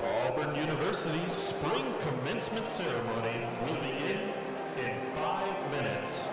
Auburn University's spring commencement ceremony will begin in 5 minutes.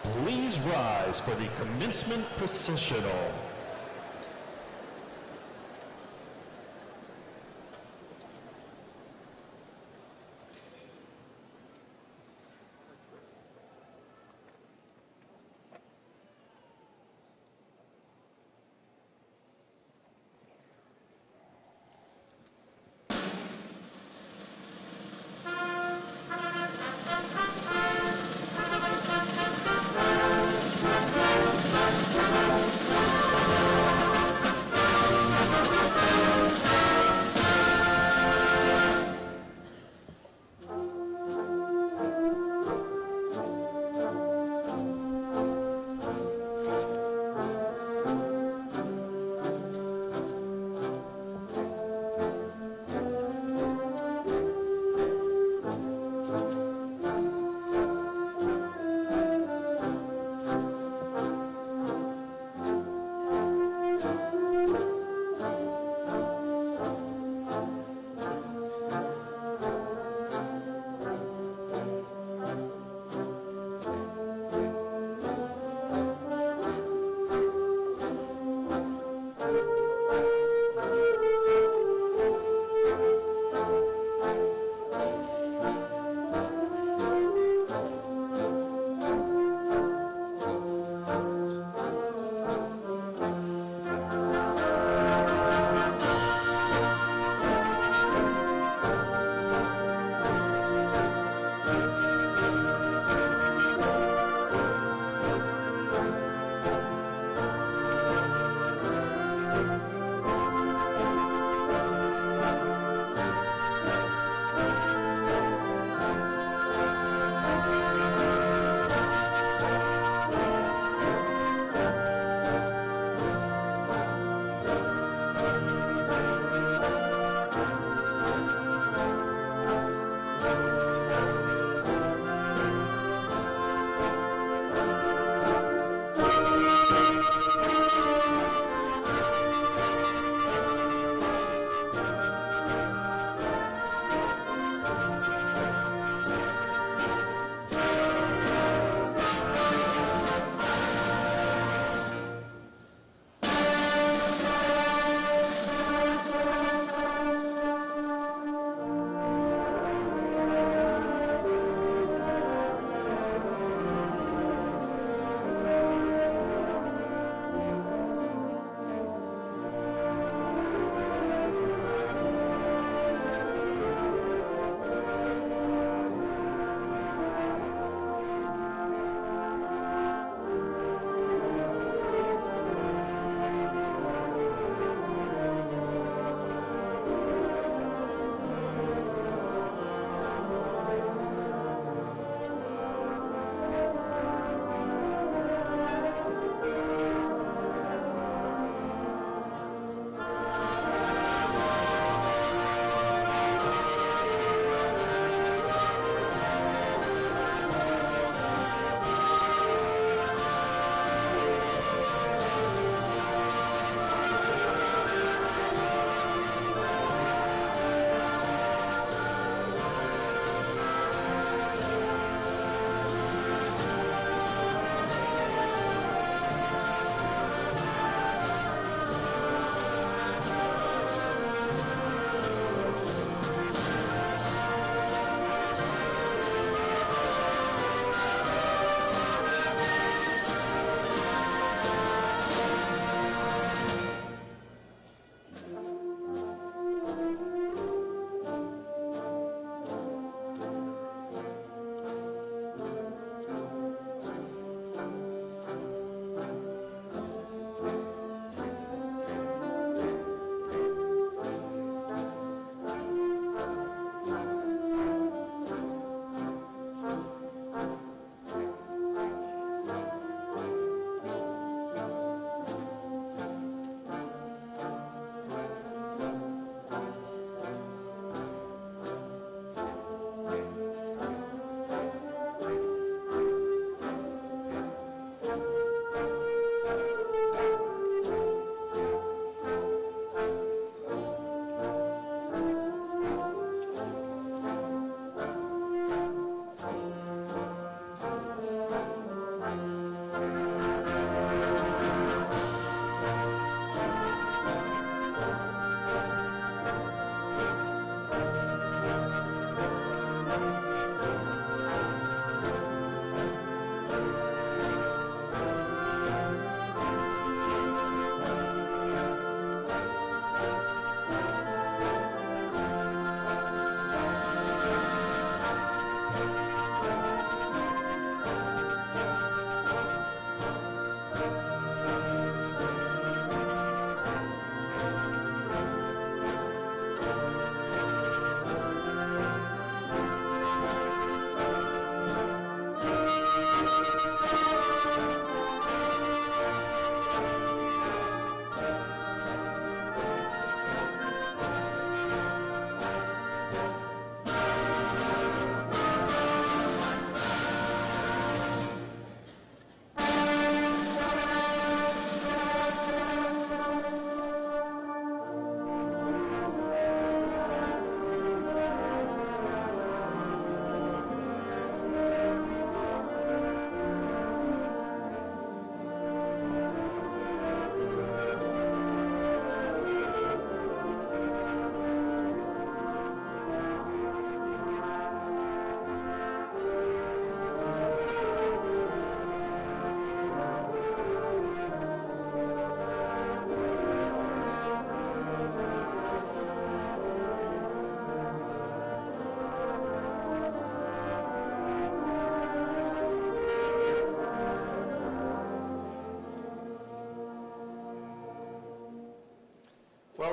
Please rise for the commencement processional.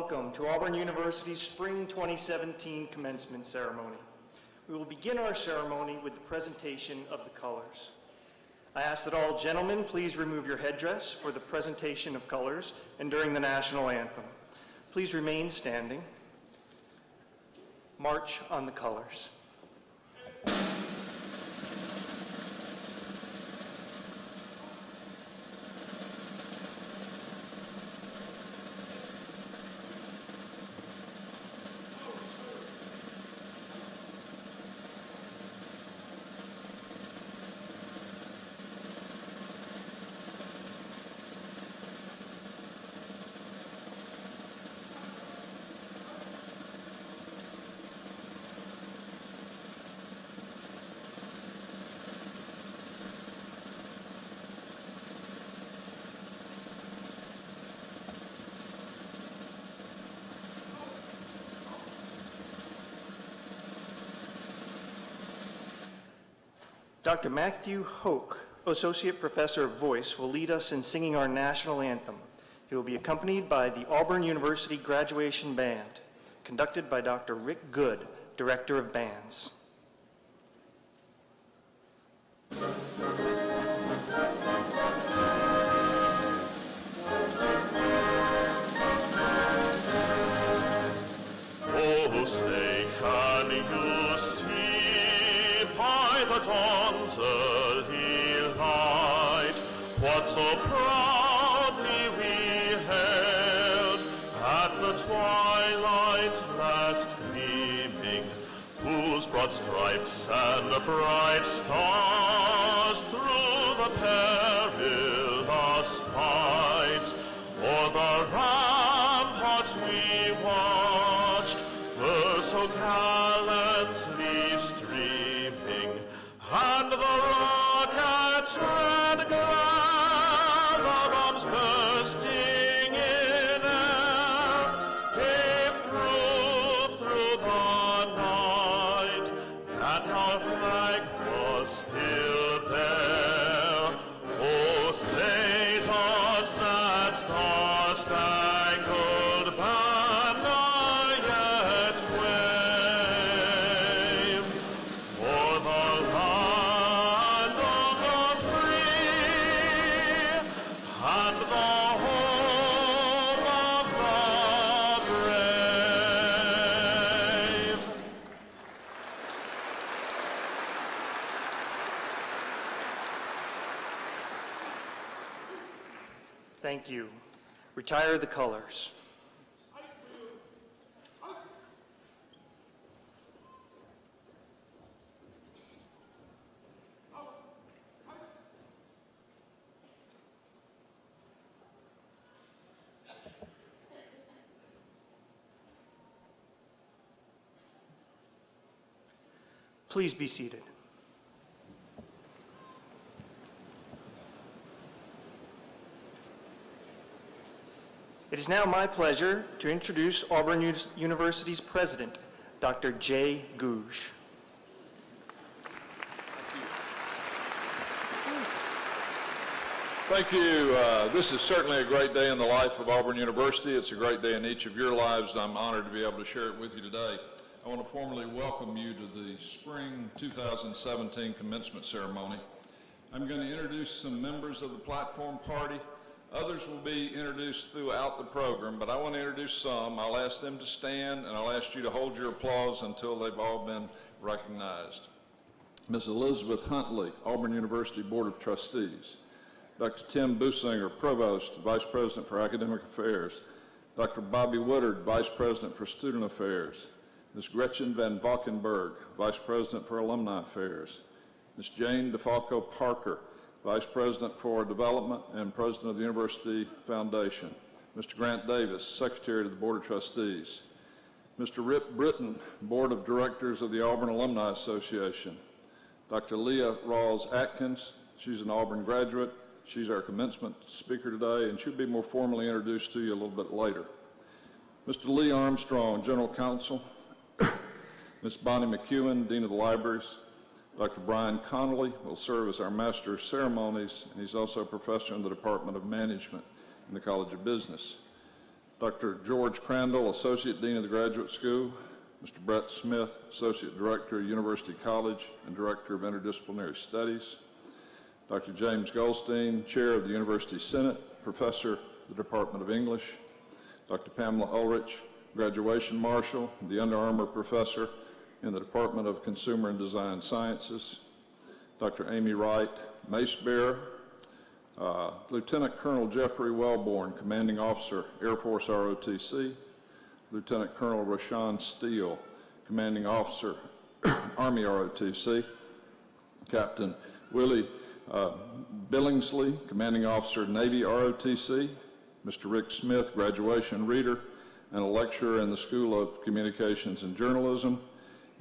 Welcome to Auburn University's Spring 2017 Commencement Ceremony. We will begin our ceremony with the presentation of the colors. I ask that all gentlemen please remove your headdress for the presentation of colors and during the national anthem. Please remain standing. March on the colors. Dr. Matthew Hoke, Associate Professor of Voice, will lead us in singing our national anthem. He will be accompanied by the Auburn University Graduation Band, conducted by Dr. Rick Good, Director of Bands. Oh, say, can you see by the dawn's early light what so proudly we hailed at the twilight's last gleaming, whose broad stripes and the bright stars through the perilous fight o'er the ramparts we watched were so gallantly streaming, and the rockets and glad bombs bursting in air gave proof through the night that our flag was still there. Oh, say does that star-spangled banner yet wave o'er the land of the free and the home of the brave? Thank you. Retire the colors. Please be seated. It is now my pleasure to introduce Auburn University's president, Dr. Jay Gouge. Thank you. This is certainly a great day in the life of Auburn University. It's a great day in each of your lives, and I'm honored to be able to share it with you today. I want to formally welcome you to the Spring 2017 Commencement Ceremony. I'm going to introduce some members of the platform party. Others will be introduced throughout the program, but I want to introduce some. I'll ask them to stand, and I'll ask you to hold your applause until they've all been recognized. Ms. Elizabeth Huntley, Auburn University Board of Trustees. Dr. Tim Businger, Provost, Vice President for Academic Affairs. Dr. Bobby Woodard, Vice President for Student Affairs. Ms. Gretchen Van Valkenburg, Vice President for Alumni Affairs. Ms. Jane DeFalco Parker, Vice President for Development and President of the University Foundation. Mr. Grant Davis, Secretary to the Board of Trustees. Mr. Rip Britton, Board of Directors of the Auburn Alumni Association. Dr. Leah Rawls-Atkins, she's an Auburn graduate. She's our commencement speaker today, and she'll be more formally introduced to you a little bit later. Mr. Lee Armstrong, General Counsel. Ms. Bonnie McEwen, Dean of the Libraries. Dr. Brian Connolly will serve as our Master of Ceremonies, and he's also a professor in the Department of Management in the College of Business. Dr. George Crandall, Associate Dean of the Graduate School, Mr. Brett Smith, Associate Director of University College and Director of Interdisciplinary Studies, Dr. James Goldstein, Chair of the University Senate, Professor of the Department of English, Dr. Pamela Ulrich, Graduation Marshal, the Under Armour Professor in the Department of Consumer and Design Sciences, Dr. Amy Wright, Mace Bearer, Lieutenant Colonel Jeffrey Wellborn, Commanding Officer, Air Force ROTC, Lieutenant Colonel Rashawn Steele, Commanding Officer, Army ROTC, Captain Willie Billingsley, Commanding Officer, Navy ROTC, Mr. Rick Smith, Graduation Reader and a lecturer in the School of Communications and Journalism,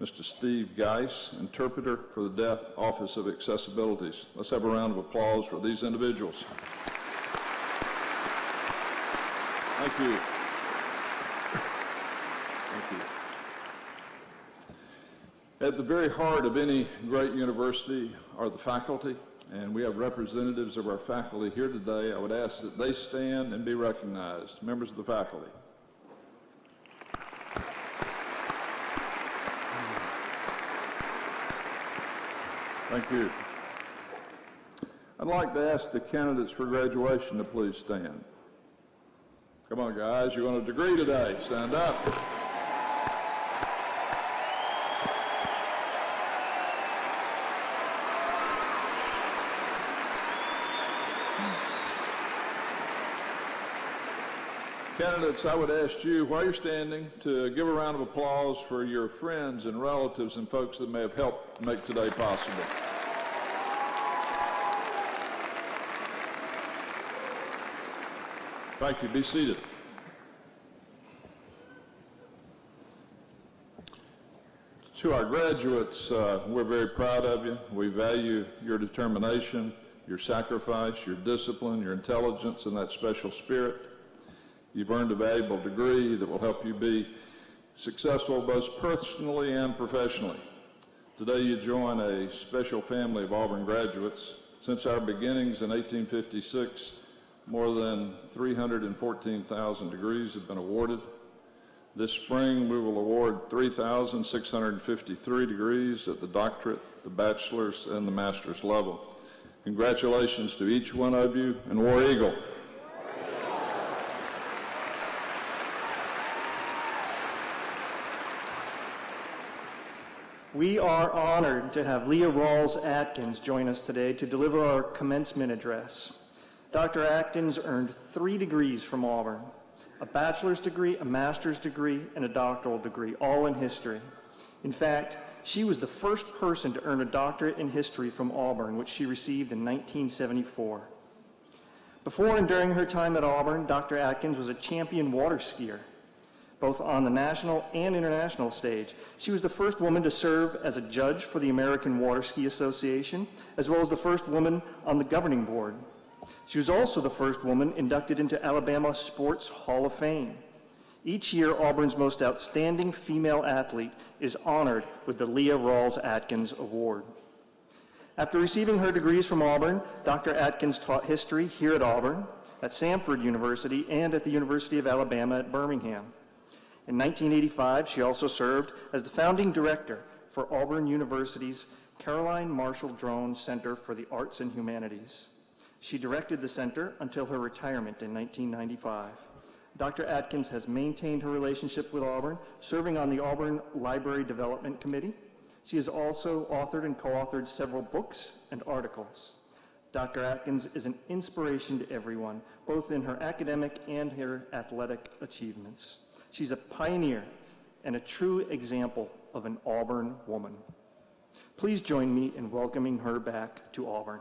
Mr. Steve Geis, Interpreter for the Deaf Office of Accessibilities. Let's have a round of applause for these individuals. Thank you. Thank you. At the very heart of any great university are the faculty, and we have representatives of our faculty here today. I would ask that they stand and be recognized. Members of the faculty. Thank you. I'd like to ask the candidates for graduation to please stand. Come on, guys, you're going to degree today. Stand up. Candidates, I would ask you, while you're standing, to give a round of applause for your friends and relatives and folks that may have helped make today possible. Thank you. Be seated. To our graduates, we're very proud of you. We value your determination, your sacrifice, your discipline, your intelligence, and that special spirit. You've earned a valuable degree that will help you be successful both personally and professionally. Today you join a special family of Auburn graduates. Since our beginnings in 1856, more than 314,000 degrees have been awarded. This spring we will award 3,653 degrees at the doctorate, the bachelor's, and the master's level. Congratulations to each one of you, and War Eagle. We are honored to have Leah Rawls-Atkins join us today to deliver our commencement address. Dr. Atkins earned 3 degrees from Auburn, a bachelor's degree, a master's degree, and a doctoral degree, all in history. In fact, she was the first person to earn a doctorate in history from Auburn, which she received in 1974. Before and during her time at Auburn, Dr. Atkins was a champion water skier, both on the national and international stage. She was the first woman to serve as a judge for the American Water Ski Association, as well as the first woman on the governing board. She was also the first woman inducted into Alabama Sports Hall of Fame. Each year, Auburn's most outstanding female athlete is honored with the Leah Rawls-Atkins Award. After receiving her degrees from Auburn, Dr. Atkins taught history here at Auburn, at Samford University, and at the University of Alabama at Birmingham. In 1985, she also served as the founding director for Auburn University's Caroline Marshall Drone Center for the Arts and Humanities. She directed the center until her retirement in 1995. Dr. Atkins has maintained her relationship with Auburn, serving on the Auburn Library Development Committee. She has also authored and co-authored several books and articles. Dr. Atkins is an inspiration to everyone, both in her academic and her athletic achievements. She's a pioneer and a true example of an Auburn woman. Please join me in welcoming her back to Auburn.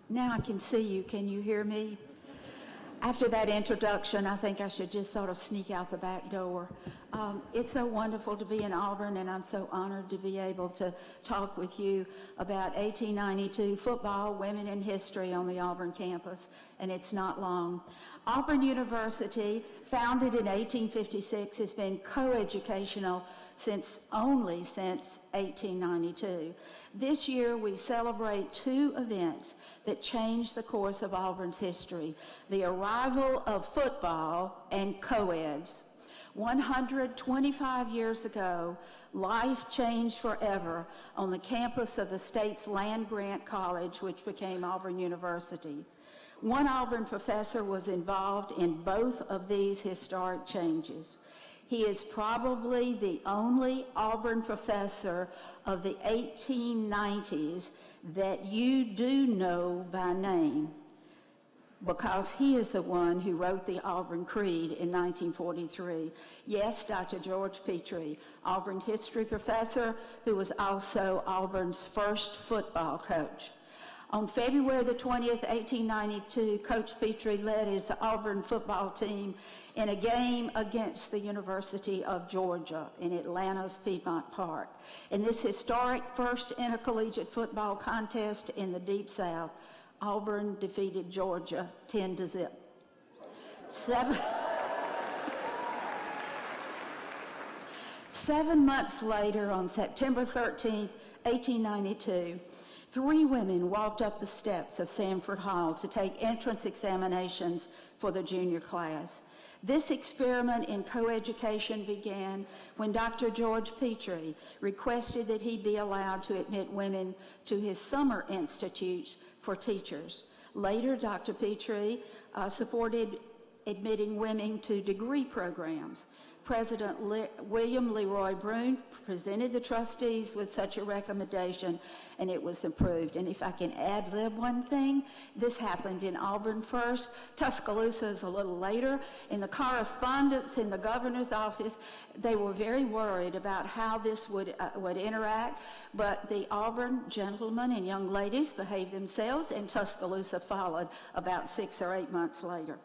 Now I can see you. Can you hear me? After that introduction, I think I should just sort of sneak out the back door. It's so wonderful to be in Auburn, and I'm so honored to be able to talk with you about 1892 football, women in history on the Auburn campus, and it's not long. Auburn University, founded in 1856, has been co-educational only since 1892. This year we celebrate two events that changed the course of Auburn's history: the arrival of football and co-eds. 125 years ago, life changed forever on the campus of the state's land-grant college, which became Auburn University. One Auburn professor was involved in both of these historic changes. He is probably the only Auburn professor of the 1890s that you do know by name, because he is the one who wrote the Auburn Creed in 1943. Yes, Dr. George Petrie, Auburn history professor, who was also Auburn's first football coach. On February the 20th, 1892, Coach Petrie led his Auburn football team in a game against the University of Georgia in Atlanta's Piedmont Park. In this historic first intercollegiate football contest in the Deep South, Auburn defeated Georgia 10-0. 7 months later, on September 13th, 1892, 3 women walked up the steps of Sanford Hall to take entrance examinations for the junior class. This experiment in coeducation began when Dr. George Petrie requested that he be allowed to admit women to his summer institutes for teachers. Later, Dr. Petrie supported admitting women to degree programs. President William Leroy Brune presented the trustees with such a recommendation, and it was approved. And if I can ad-lib one thing, this happened in Auburn first. Tuscaloosa is a little later. In the correspondence in the governor's office, they were very worried about how this would interact, but the Auburn gentlemen and young ladies behaved themselves, and Tuscaloosa followed about 6 or 8 months later.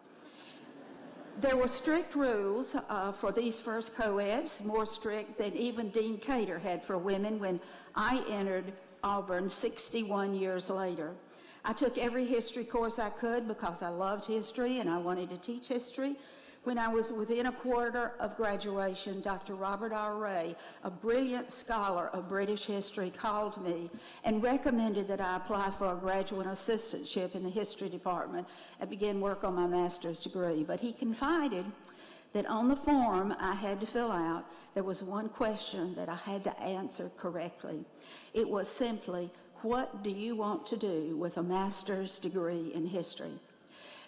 There were strict rules for these first co-eds, more strict than even Dean Cater had for women when I entered Auburn 61 years later. I took every history course I could because I loved history and I wanted to teach history. When I was within a quarter of graduation, Dr. Robert R. Ray, a brilliant scholar of British history, called me and recommended that I apply for a graduate assistantship in the history department and begin work on my master's degree. But he confided that on the form I had to fill out, there was one question that I had to answer correctly. It was simply, what do you want to do with a master's degree in history?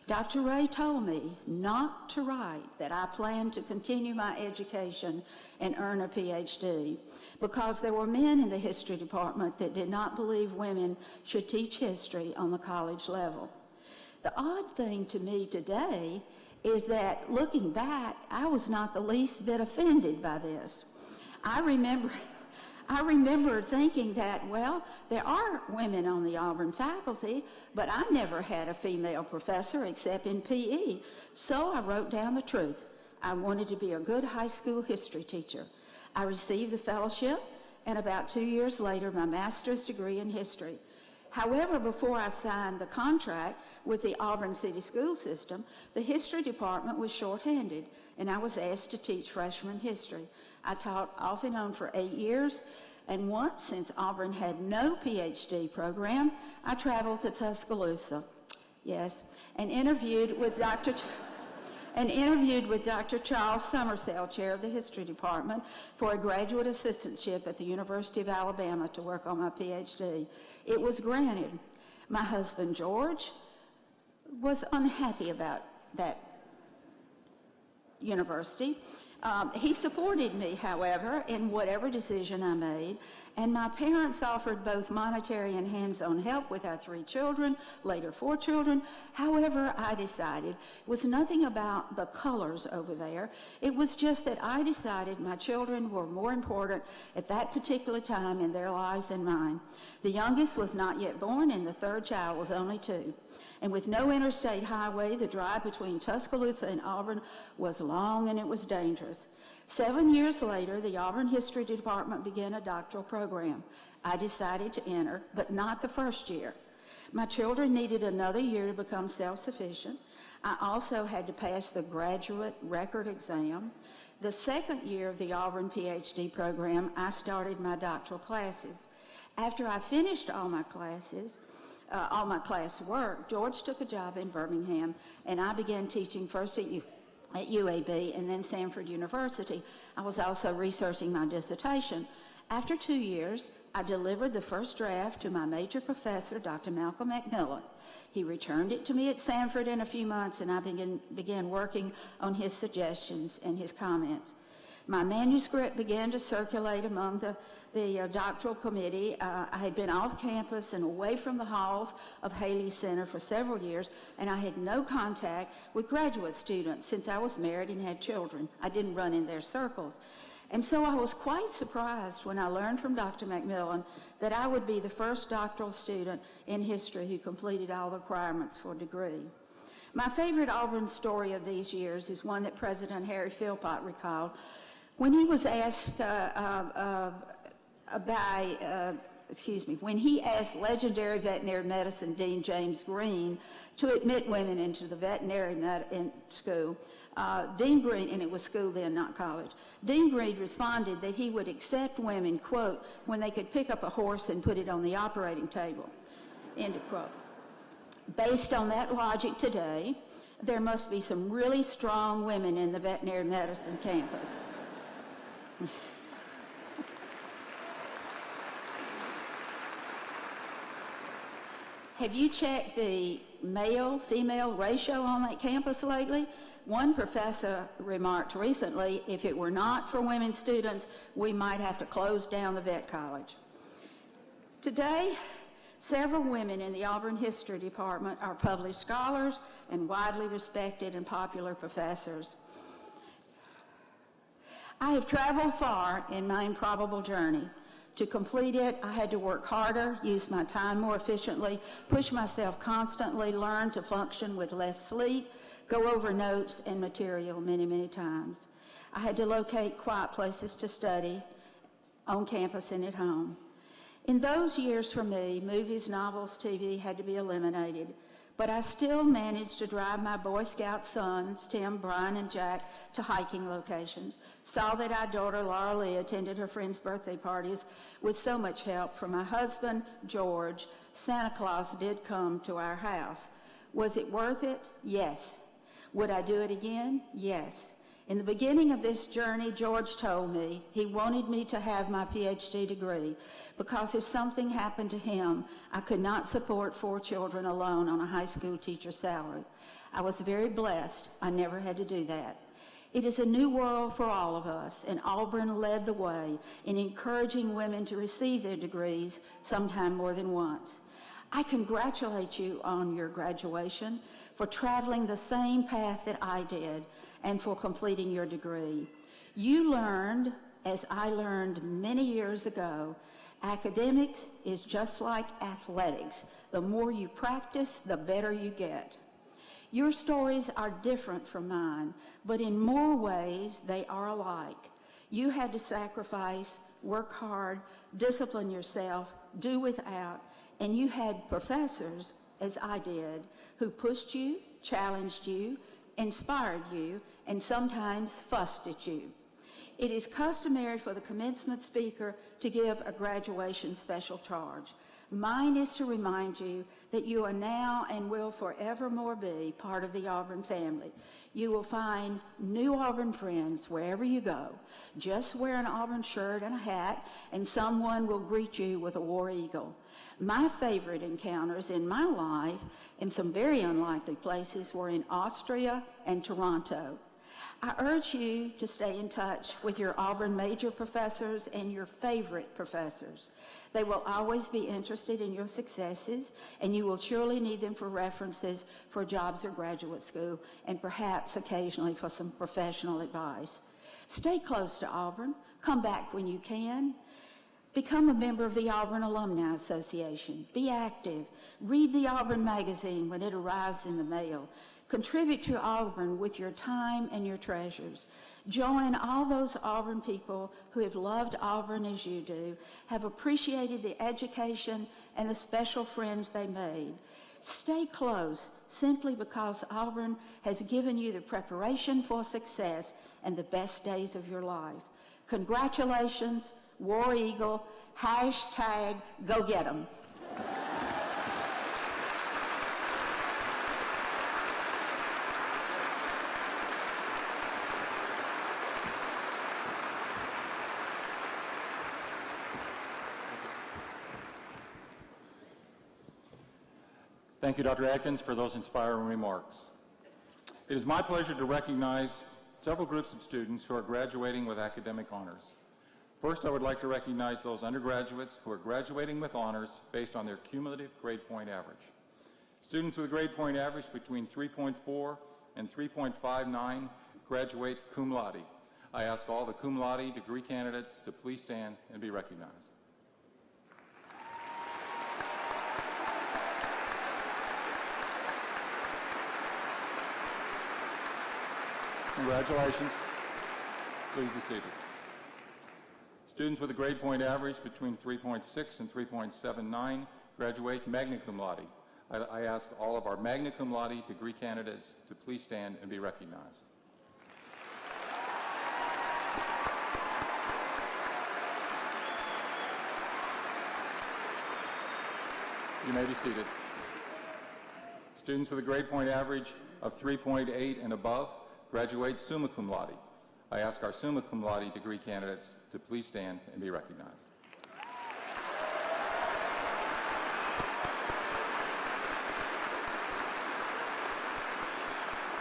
Dr. Ray told me not to write that I planned to continue my education and earn a PhD because there were men in the history department that did not believe women should teach history on the college level. The odd thing to me today is that, looking back, I was not the least bit offended by this. I remember thinking that, well, there are women on the Auburn faculty, but I never had a female professor except in PE. So I wrote down the truth. I wanted to be a good high school history teacher. I received the fellowship, and about 2 years later, my master's degree in history. However, before I signed the contract with the Auburn City School System, the history department was shorthanded, and I was asked to teach freshman history. I taught off and on for 8 years, and once, since Auburn had no PhD program, I traveled to Tuscaloosa, yes, and interviewed with Dr. Charles Summersell, chair of the history department, for a graduate assistantship at the University of Alabama to work on my PhD. It was granted. My husband, George, was unhappy about that university. He supported me, however, in whatever decision I made, and my parents offered both monetary and hands-on help with our 3 children, later 4 children. However, I decided it was nothing about the colors over there. It was just that I decided my children were more important at that particular time in their lives than mine. The youngest was not yet born, and the 3rd child was only 2. And with no interstate highway, the drive between Tuscaloosa and Auburn was long and it was dangerous. 7 years later, the Auburn History Department began a doctoral program. I decided to enter, but not the first year. My children needed another year to become self-sufficient. I also had to pass the graduate record exam. The second year of the Auburn PhD program, I started my doctoral classes. After I finished all my classes, all my class work, George took a job in Birmingham, and I began teaching first at UAB and then Samford University. I was also researching my dissertation. After 2 years, I delivered the first draft to my major professor, Dr. Malcolm McMillan. He returned it to me at Samford in a few months, and I began working on his suggestions and his comments. My manuscript began to circulate among the doctoral committee. I had been off campus and away from the halls of Haley Center for several years, and I had no contact with graduate students since I was married and had children. I didn't run in their circles. And so I was quite surprised when I learned from Dr. McMillan that I would be the first doctoral student in history who completed all the requirements for a degree. My favorite Auburn story of these years is one that President Harry Philpott recalled when he was asked when he asked legendary veterinary medicine Dean James Green to admit women into the veterinary school. Dean Green, and it was school then, not college, Dean Green responded that he would accept women, quote, when they could pick up a horse and put it on the operating table, end of quote. Based on that logic today, there must be some really strong women in the veterinary medicine campus. Have you checked the male-female ratio on that campus lately? One professor remarked recently, if it were not for women students, we might have to close down the vet college. Today, several women in the Auburn History Department are published scholars and widely respected and popular professors. I have traveled far in my improbable journey. To complete it, I had to work harder, use my time more efficiently, push myself constantly, learn to function with less sleep, go over notes and material many, many times. I had to locate quiet places to study on campus and at home. In those years for me, movies, novels, TV had to be eliminated, but I still managed to drive my Boy Scout sons, Tim, Brian, and Jack, to hiking locations, saw that our daughter, Laura Lee, attended her friends' birthday parties with so much help from my husband, George. Santa Claus did come to our house. Was it worth it? Yes. Would I do it again? Yes. In the beginning of this journey, George told me he wanted me to have my PhD degree because if something happened to him, I could not support 4 children alone on a high school teacher's salary. I was very blessed. I never had to do that. It is a new world for all of us, and Auburn led the way in encouraging women to receive their degrees, sometime more than once. I congratulate you on your graduation, for traveling the same path that I did, and for completing your degree. You learned, as I learned many years ago, academics is just like athletics. The more you practice, the better you get. Your stories are different from mine, but in more ways they are alike. You had to sacrifice, work hard, discipline yourself, do without, and you had professors, as I did, who pushed you, challenged you, inspired you, and sometimes fussed at you. It is customary for the commencement speaker to give a graduation special charge. Mine is to remind you that you are now and will forevermore be part of the Auburn family. You will find new Auburn friends wherever you go. Just wear an Auburn shirt and a hat, and someone will greet you with a war eagle. My favorite encounters in my life, in some very unlikely places, were in Austria and Toronto. I urge you to stay in touch with your Auburn major professors and your favorite professors. They will always be interested in your successes, and you will surely need them for references for jobs or graduate school, and perhaps occasionally for some professional advice. Stay close to Auburn. Come back when you can. Become a member of the Auburn Alumni Association. Be active. Read the Auburn magazine when it arrives in the mail. Contribute to Auburn with your time and your treasures. Join all those Auburn people who have loved Auburn as you do, have appreciated the education and the special friends they made. Stay close simply because Auburn has given you the preparation for success and the best days of your life. Congratulations, War Eagle, hashtag go get 'em. Thank you, Dr. Atkins, for those inspiring remarks. It is my pleasure to recognize several groups of students who are graduating with academic honors. First, I would like to recognize those undergraduates who are graduating with honors based on their cumulative grade point average. Students with a grade point average between 3.4 and 3.59 graduate cum laude. I ask all the cum laude degree candidates to please stand and be recognized. Congratulations. Please be seated. Students with a grade point average between 3.6 and 3.79 graduate magna cum laude. I ask all of our magna cum laude degree candidates to please stand and be recognized. You may be seated. Students with a grade point average of 3.8 and above graduate summa cum laude. I ask our summa cum laude degree candidates to please stand and be recognized.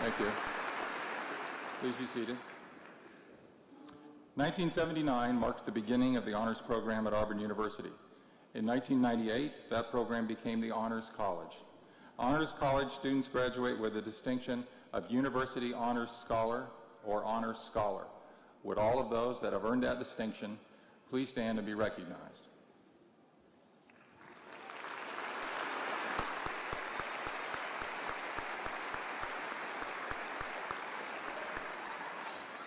Thank you. Please be seated. 1979 marked the beginning of the honors program at Auburn University. In 1998, that program became the Honors College. Honors College students graduate with the distinction of University Honors Scholar or Honors Scholar. Would all of those that have earned that distinction please stand and be recognized?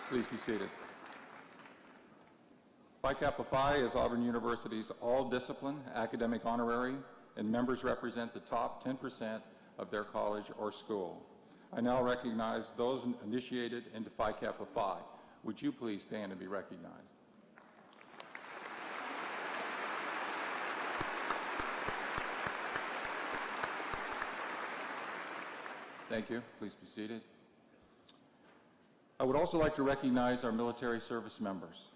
Please be seated. Phi Kappa Phi is Auburn University's all-discipline academic honorary, and members represent the top 10% of their college or school. I now recognize those initiated into Phi Kappa Phi. Would you please stand and be recognized? Thank you. Please be seated. I would also like to recognize our military service members.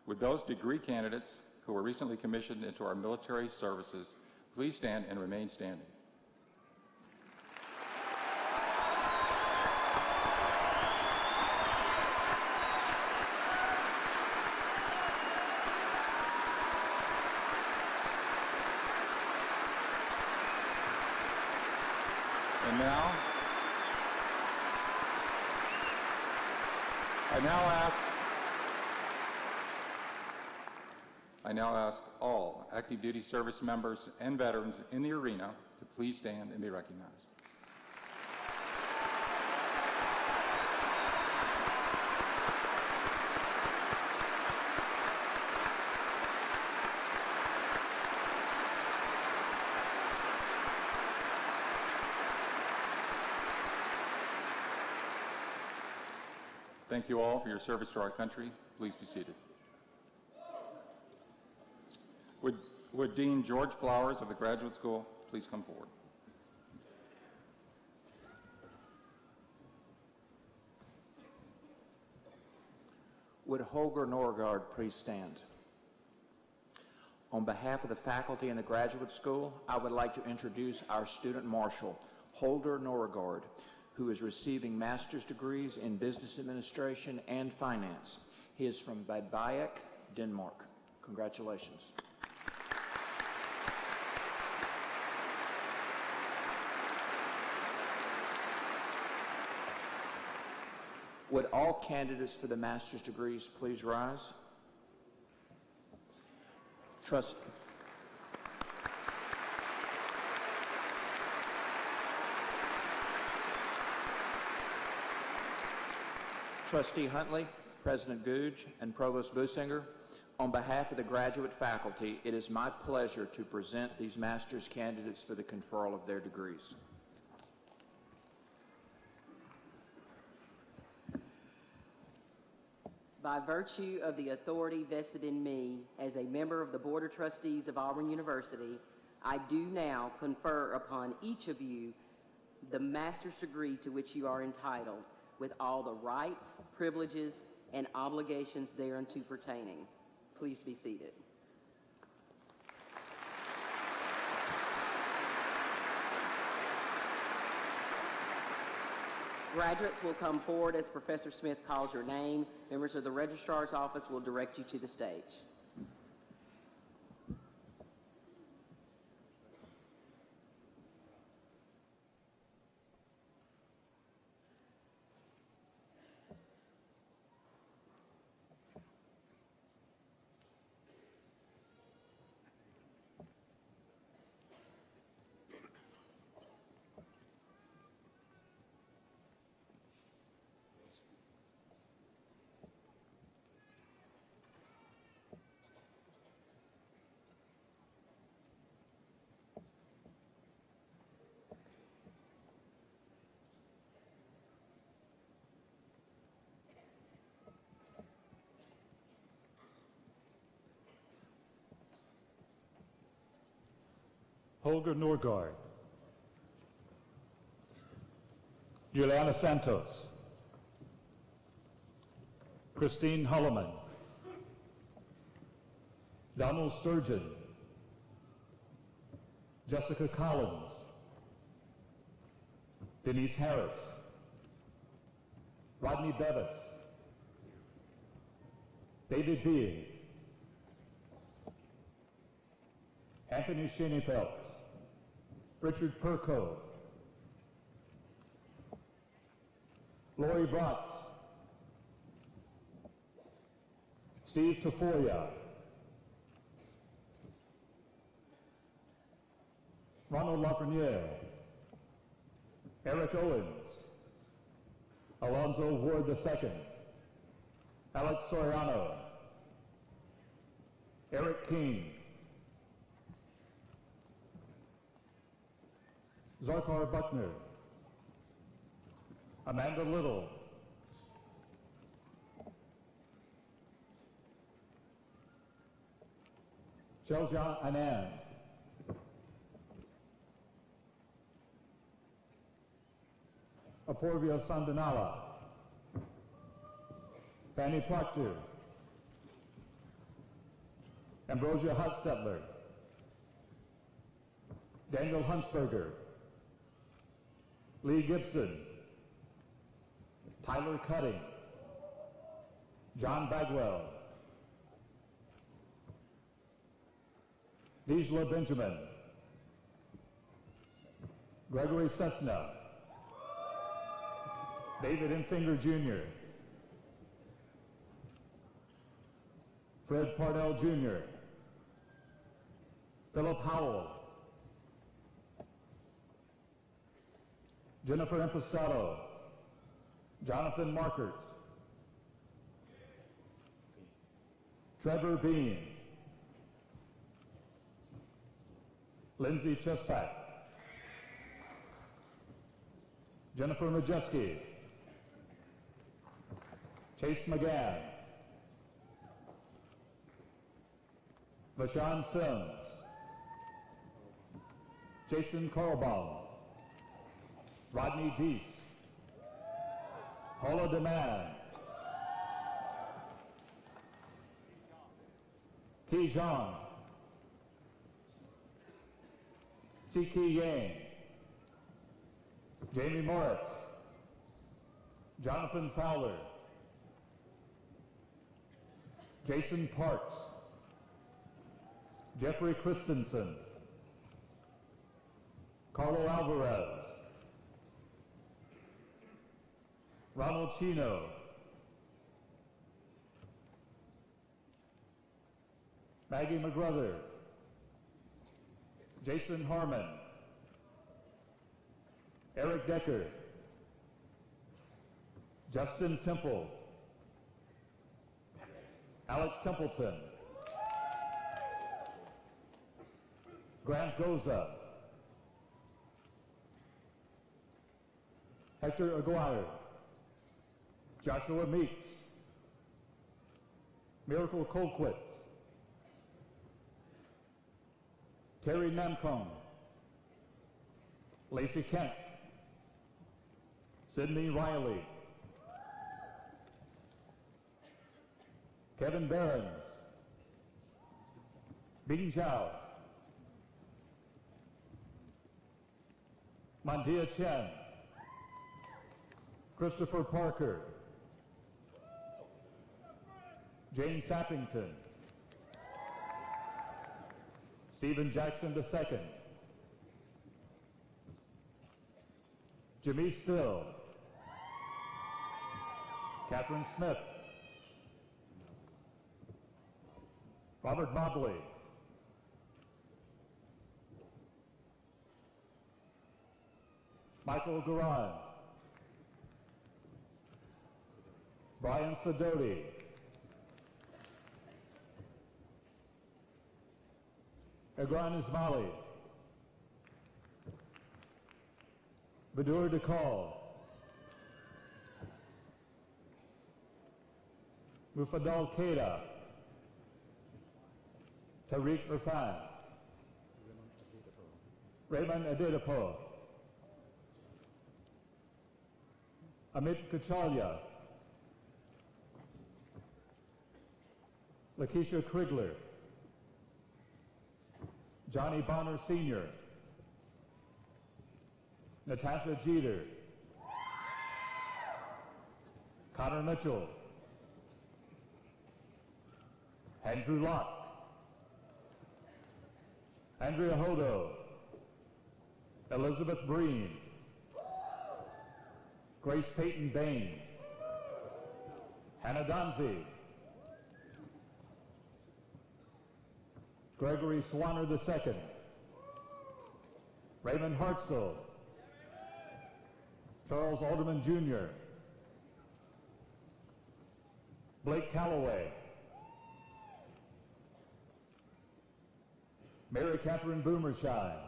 Would those degree candidates who were recently commissioned into our military services please stand and remain standing? And now, I now ask all active duty service members and veterans in the arena to please stand and be recognized. Thank you all for your service to our country. Please be seated. Would Dean George Flowers of the Graduate School please come forward? Would Holger Norgard please stand? On behalf of the faculty and the Graduate School, I would like to introduce our student marshal, Holger Norgard, who is receiving master's degrees in business administration and finance. He is from Bad Bayek, Denmark. Congratulations. Would all candidates for the master's degrees please rise? Trustee Huntley, President Googe, and Provost Businger, on behalf of the graduate faculty, it is my pleasure to present these master's candidates for the conferral of their degrees. By virtue of the authority vested in me as a member of the Board of Trustees of Auburn University, I do now confer upon each of you the master's degree to which you are entitled, with all the rights, privileges, and obligations thereunto pertaining. Please be seated. Graduates will come forward as Professor Smith calls your name. Members of the Registrar's Office will direct you to the stage. Holger Norgard, Juliana Santos, Christine Hulleman, Donald Sturgeon, Jessica Collins, Denise Harris, Rodney Bevis, David Being, Anthony Schoenefeld, Richard Perko, Lori Bratz, Steve Tafoya, Ronald Lafreniere, Eric Owens, Alonzo Ward II, Alex Soriano, Eric King, Zarkar Buckner, Amanda Little, Shelja Anand, Apoorvia Sandhanala, Fanny Proctor, Ambrosia Hostetler, Daniel Huntsberger, Lee Gibson, Tyler Cutting, John Bagwell, Dijla Benjamin, Gregory Cessna, David Enfinger Jr., Fred Parnell Jr., Philip Howell, Jennifer Impastato, Jonathan Markert, Trevor Bean, Lindsay Chespak, Jennifer Majeski, Chase McGann, Vashawn Sims, Jason Korlbaum, Rodney Deese, Paula DeMann, Ki Zhang, Siki Yang, Jamie Morris, Jonathan Fowler, Jason Parks, Jeffrey Christensen, Carlo Alvarez, Ronald Chino, Maggie McGrother, Jason Harmon, Eric Decker, Justin Temple, Alex Templeton, Grant Goza, Hector Aguirre, Joshua Meeks, Miracle Colquitt, Terry Namcombe, Lacey Kent, Sydney Riley, Kevin Behrens, Bing Zhao, Mandia Chen, Christopher Parker, James Sappington, Stephen Jackson II, Jimmy Still, Catherine Smith, Robert Mobley, Michael Garan, Brian Sidoti, Egran Ismaili, Badur Dakal, Mufadal Keita, Tariq Irfan, Raymond Adedapo, Amit Kachalia, Lakeisha Krigler, Johnny Bonner Sr., Natasha Jeter, Connor Mitchell, Andrew Locke, Andrea Hodo, Elizabeth Breen, Grace Peyton Bain, Hannah Donzi, Gregory Swanner II, Raymond Hartzell, Charles Alderman Jr., Blake Calloway, Mary Catherine Boomershine,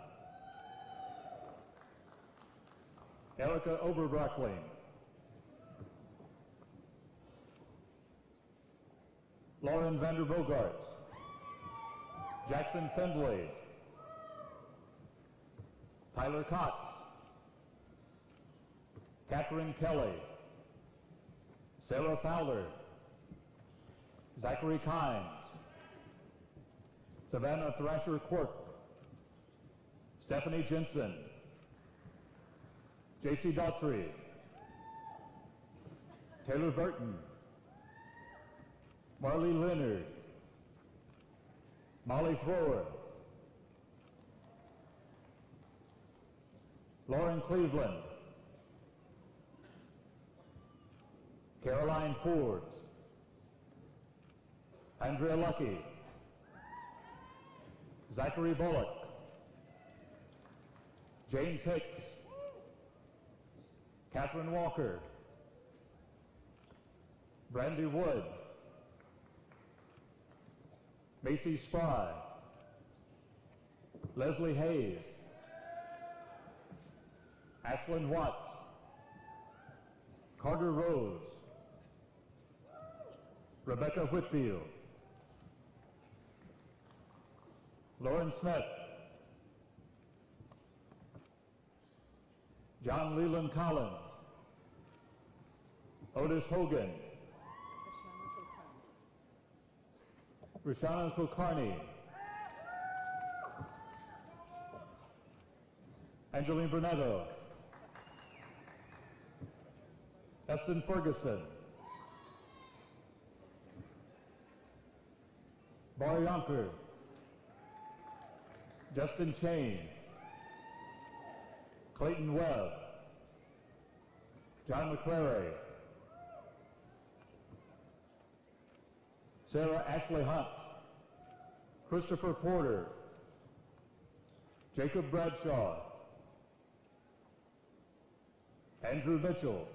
Erica Oberbrockling, Lauren Vanderbogart, Jackson Findlay, Tyler Cox, Catherine Kelly, Sarah Fowler, Zachary Kynes, Savannah Thrasher Quirk, Stephanie Jensen, J.C. Daughtry, Taylor Burton, Marley Leonard, Molly Thrower, Lauren Cleveland, Caroline Forbes, Andrea Lucky, Zachary Bullock, James Hicks, Catherine Walker, Brandy Wood, Macy Spry, Leslie Hayes, Ashlyn Watts, Carter Rose, Rebecca Whitfield, Lauren Smith, John Leland Collins, Otis Hogan, Rashana Kulkarni, Angeline Brunetto, Eston Ferguson, Barry Yonker, Justin Chain, Clayton Webb, John McCrary, Sarah Ashley Hunt, Christopher Porter, Jacob Bradshaw, Andrew Mitchell,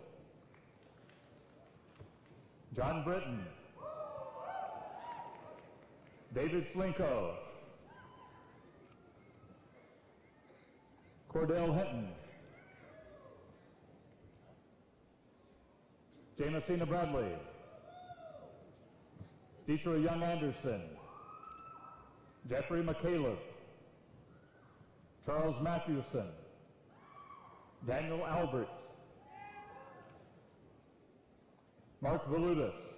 John Britton, David Slinko, Cordell Hinton, Jamesina Bradley, Deetra Young Anderson, Jeffrey McCaleb, Charles Matthewson, Daniel Albert, Mark Valutis,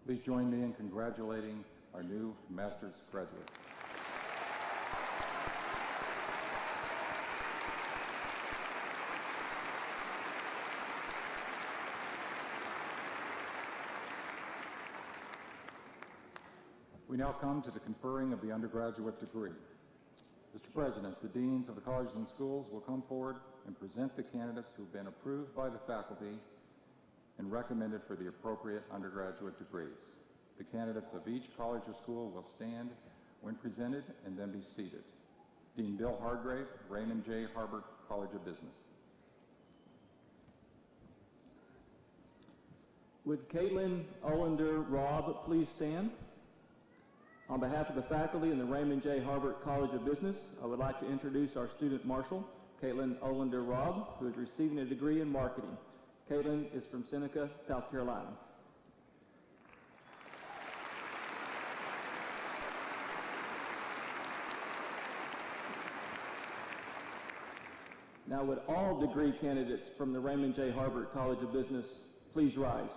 Please join me in congratulating our new master's graduates. We now come to the conferring of the undergraduate degree. Mr. President, the deans of the colleges and schools will come forward and present the candidates who have been approved by the faculty and recommended for the appropriate undergraduate degrees. The candidates of each college or school will stand when presented and then be seated. Dean Bill Hargrave, Raymond J. Harbert College of Business. Would Caitlin Ollender Robb please stand? On behalf of the faculty and the Raymond J. Harbert College of Business, I would like to introduce our student marshal, Caitlin Ollender Robb, who is receiving a degree in marketing. Caitlin is from Seneca, South Carolina. Now, would all degree candidates from the Raymond J. Harbert College of Business please rise?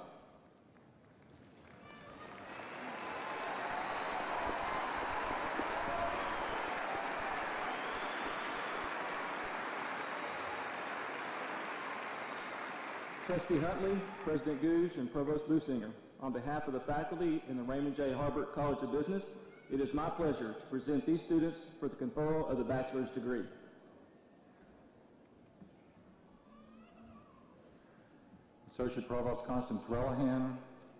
Trustee Huntley, President Gouge, and Provost Businger, on behalf of the faculty in the Raymond J. Harbert College of Business, it is my pleasure to present these students for the conferral of the bachelor's degree. Associate Provost Constance Relihan,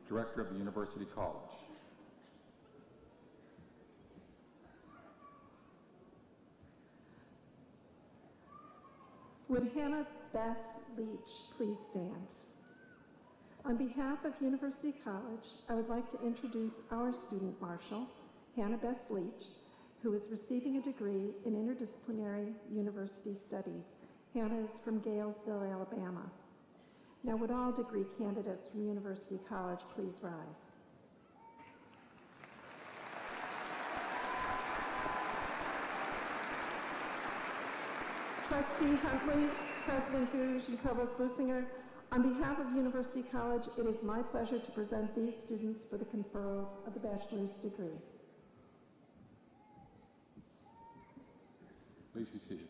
Director of the University College. Would Hannah Bess Leach please stand? On behalf of University College, I would like to introduce our student marshal, Hannah Bess Leach, who is receiving a degree in interdisciplinary university studies. Hannah is from Galesville, Alabama. Now, would all degree candidates from University College please rise? Trustee Huntley, President Gouge, and Provost Businger, on behalf of University College, it is my pleasure to present these students for the conferral of the bachelor's degree. Please be seated.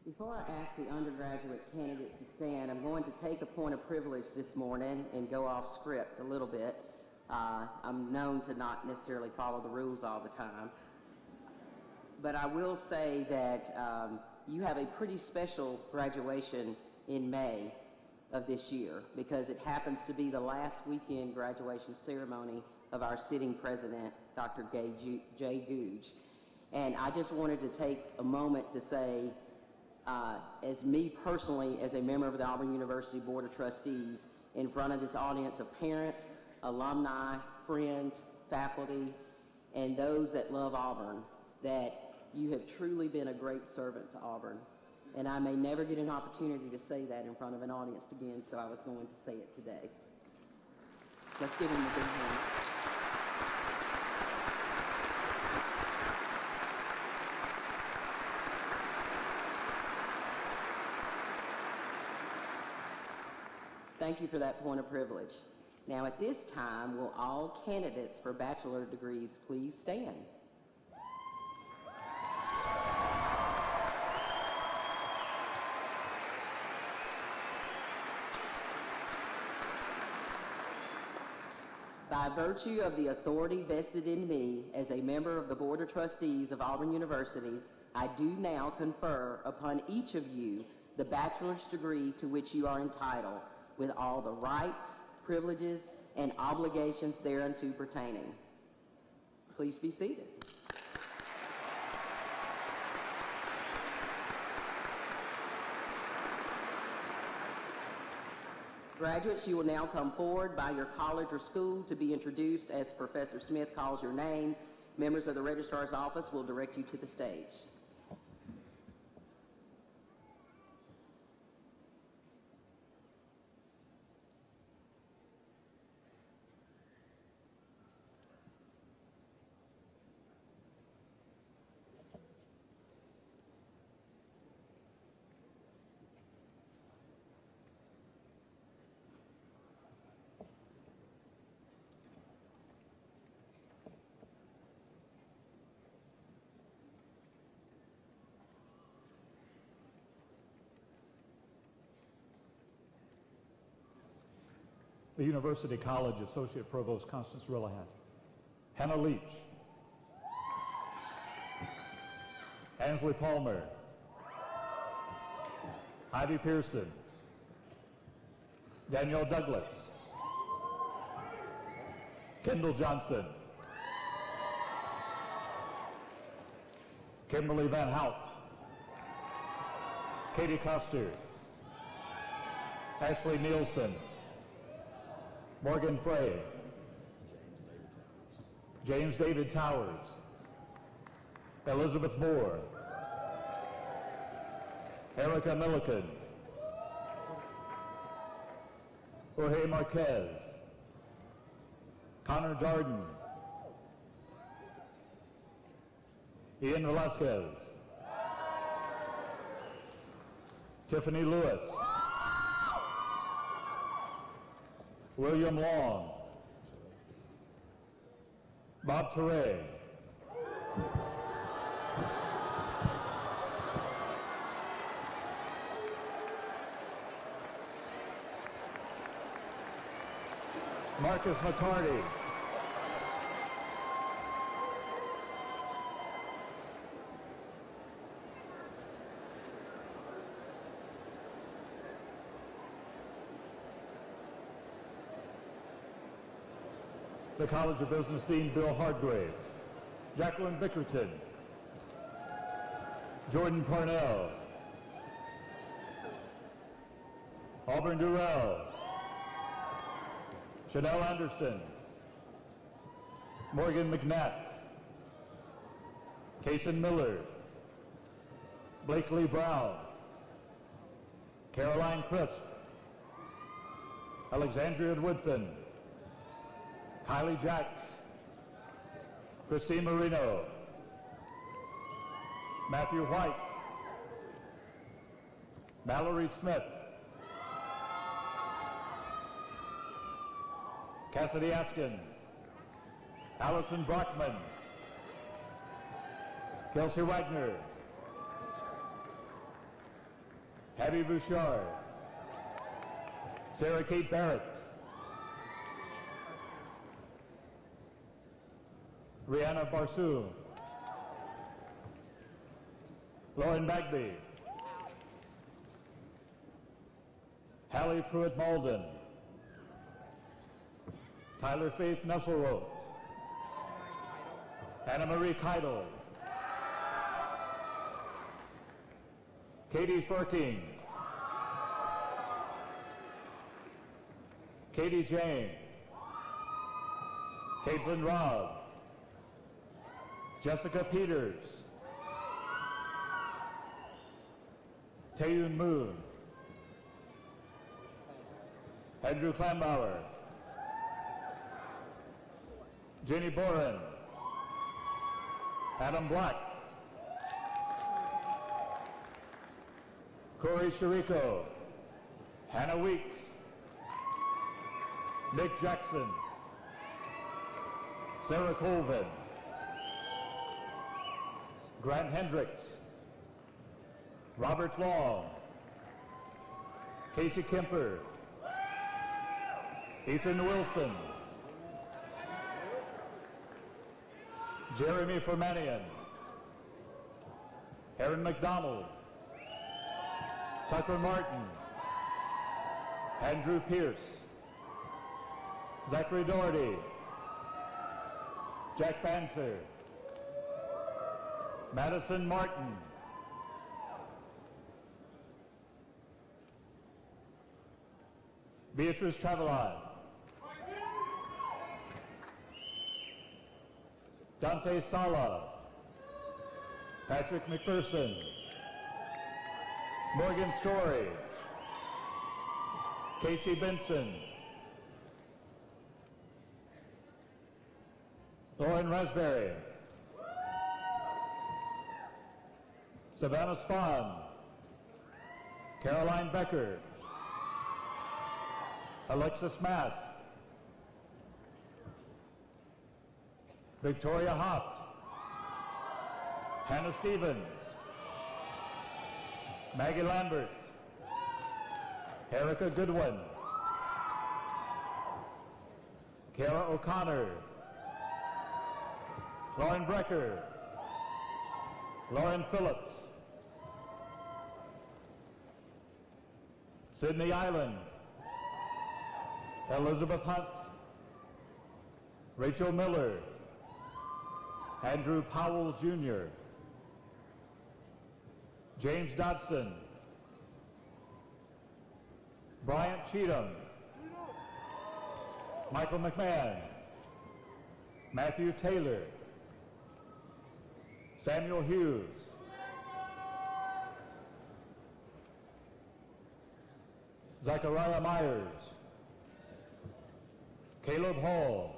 Before I ask the undergraduate candidates to stand, I'm going to take a point of privilege this morning and go off script a little bit. I'm known to not necessarily follow the rules all the time. But I will say that you have a pretty special graduation in May of this year because it happens to be the last weekend graduation ceremony of our sitting president, Dr. Jay Gouge. And I just wanted to take a moment to say, as me personally, as a member of the Auburn University Board of Trustees, in front of this audience of parents, alumni, friends, faculty, and those that love Auburn, that you have truly been a great servant to Auburn. And I may never get an opportunity to say that in front of an audience again, so I was going to say it today. Let's give him a big hand. Thank you for that point of privilege. Now at this time, will all candidates for bachelor degrees please stand? By virtue of the authority vested in me as a member of the Board of Trustees of Auburn University, I do now confer upon each of you the bachelor's degree to which you are entitled, with all the rights, privileges, and obligations thereunto pertaining. Please be seated. Graduates, you will now come forward by your college or school to be introduced as Professor Smith calls your name. Members of the Registrar's Office will direct you to the stage. The University College Associate Provost Constance Rillahan, Hannah Leach, Ansley Palmer, Ivy Pearson, Danielle Douglas, Kendall Johnson, Kimberly Van Hout, Katie Coster, Ashley Nielsen, Morgan Frey, James David Towers, Elizabeth Moore, Erica Milliken, Jorge Marquez, Connor Darden, Ian Velasquez, Tiffany Lewis, William Long, Bob Teray, Marcus McCarty, the College of Business Dean Bill Hardgrave, Jacqueline Bickerton, Jordan Parnell, Auburn Durrell, Chanel Anderson, Morgan McNatt, Kason Miller, Blakely Brown, Caroline Crisp, Alexandria Woodfin, Kylie Jacks, Christine Marino, Matthew White, Mallory Smith, Cassidy Askins, Allison Brockman, Kelsey Wagner, Abby Bouchard, Sarah Kate Barrett, Rihanna Barsoom, Lauren Bagby, Hallie Pruitt Malden, Tyler Faith Nesselrose, Anna Marie Keidel, Katie Furking, Katie Jane, Caitlin Robb, Jessica Peters, Taeyun Moon, Andrew Klambauer, Jenny Boren, Adam Black, Corey Chirico, Hannah Weeks, Nick Jackson, Sarah Colvin, Grant Hendricks, Robert Long, Casey Kemper, Ethan Wilson, Jeremy Fermanian, Aaron McDonald, Tucker Martin, Andrew Pierce, Zachary Doherty, Jack Banzer, Madison Martin, Beatrice Travelon, Dante Sala, Patrick McPherson, Morgan Story, Casey Benson, Lauren Raspberry, Savannah Spahn, Caroline Becker, Alexis Mast, Victoria Hoft, Hannah Stevens, Maggie Lambert, Erica Goodwin, Kara O'Connor, Lauren Brecker, Lauren Phillips, Sydney Island, Elizabeth Hunt, Rachel Miller, Andrew Powell Jr., James Dodson, Bryant Cheatham, Michael McMahon, Matthew Taylor, Samuel Hughes, Zachariah Myers, Caleb Hall,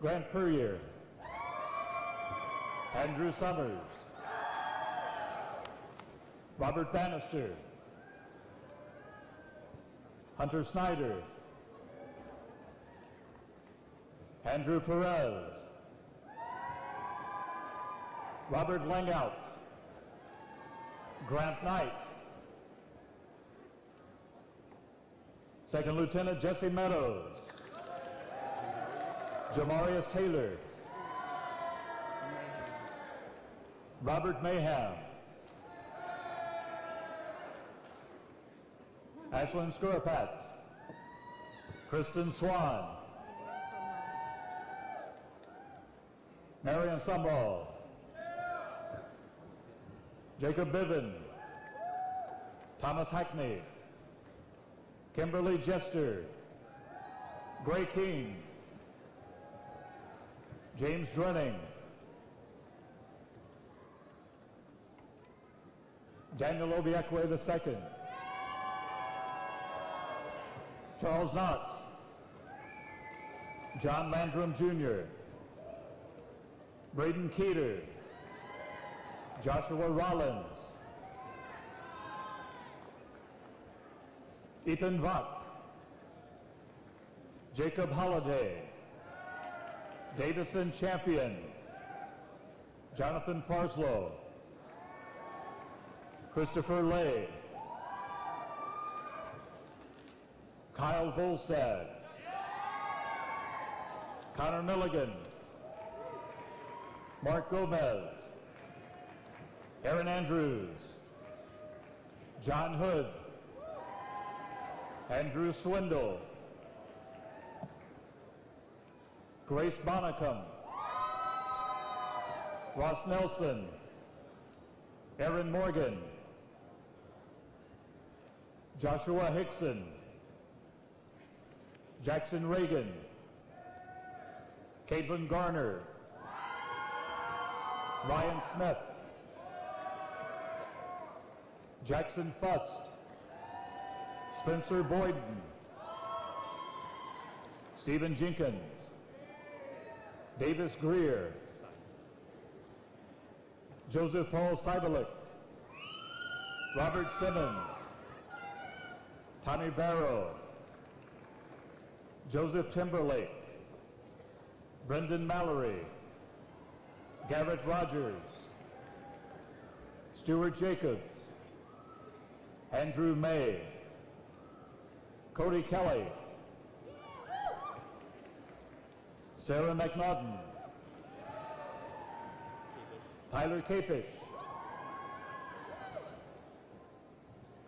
Grant Puryear, Andrew Summers, Robert Bannister, Hunter Snyder, Andrew Perez, Robert Langout, Grant Knight, Second Lieutenant Jesse Meadows, Jamarius Taylor, Robert Mayhem, Ashlyn Skurapat, Kristen Swan, Marion Sumball, Jacob Biven, Thomas Hackney, Kimberly Jester, Gray King, James Drenning, Daniel Obiekwe II, Charles Knox, John Landrum Jr., Braden Keeter, Joshua Rollins, Ethan Vaught, Jacob Holliday, Davison Champion, Jonathan Parslow, Christopher Lay, Kyle Bolstad, Connor Milligan, Mark Gomez, Aaron Andrews, John Hood, Andrew Swindle, Grace Bonacom, Ross Nelson, Aaron Morgan, Joshua Hickson, Jackson Reagan, Caitlin Garner, Ryan Smith, Jackson Fust, Spencer Boyden, Stephen Jenkins, Davis Greer, Joseph Paul Seibelich, Robert Simmons, Tommy Barrow, Joseph Timberlake, Brendan Mallory, Garrett Rogers, Stuart Jacobs, Andrew May, Cody Kelly, Sarah McNaughton, Tyler Capish,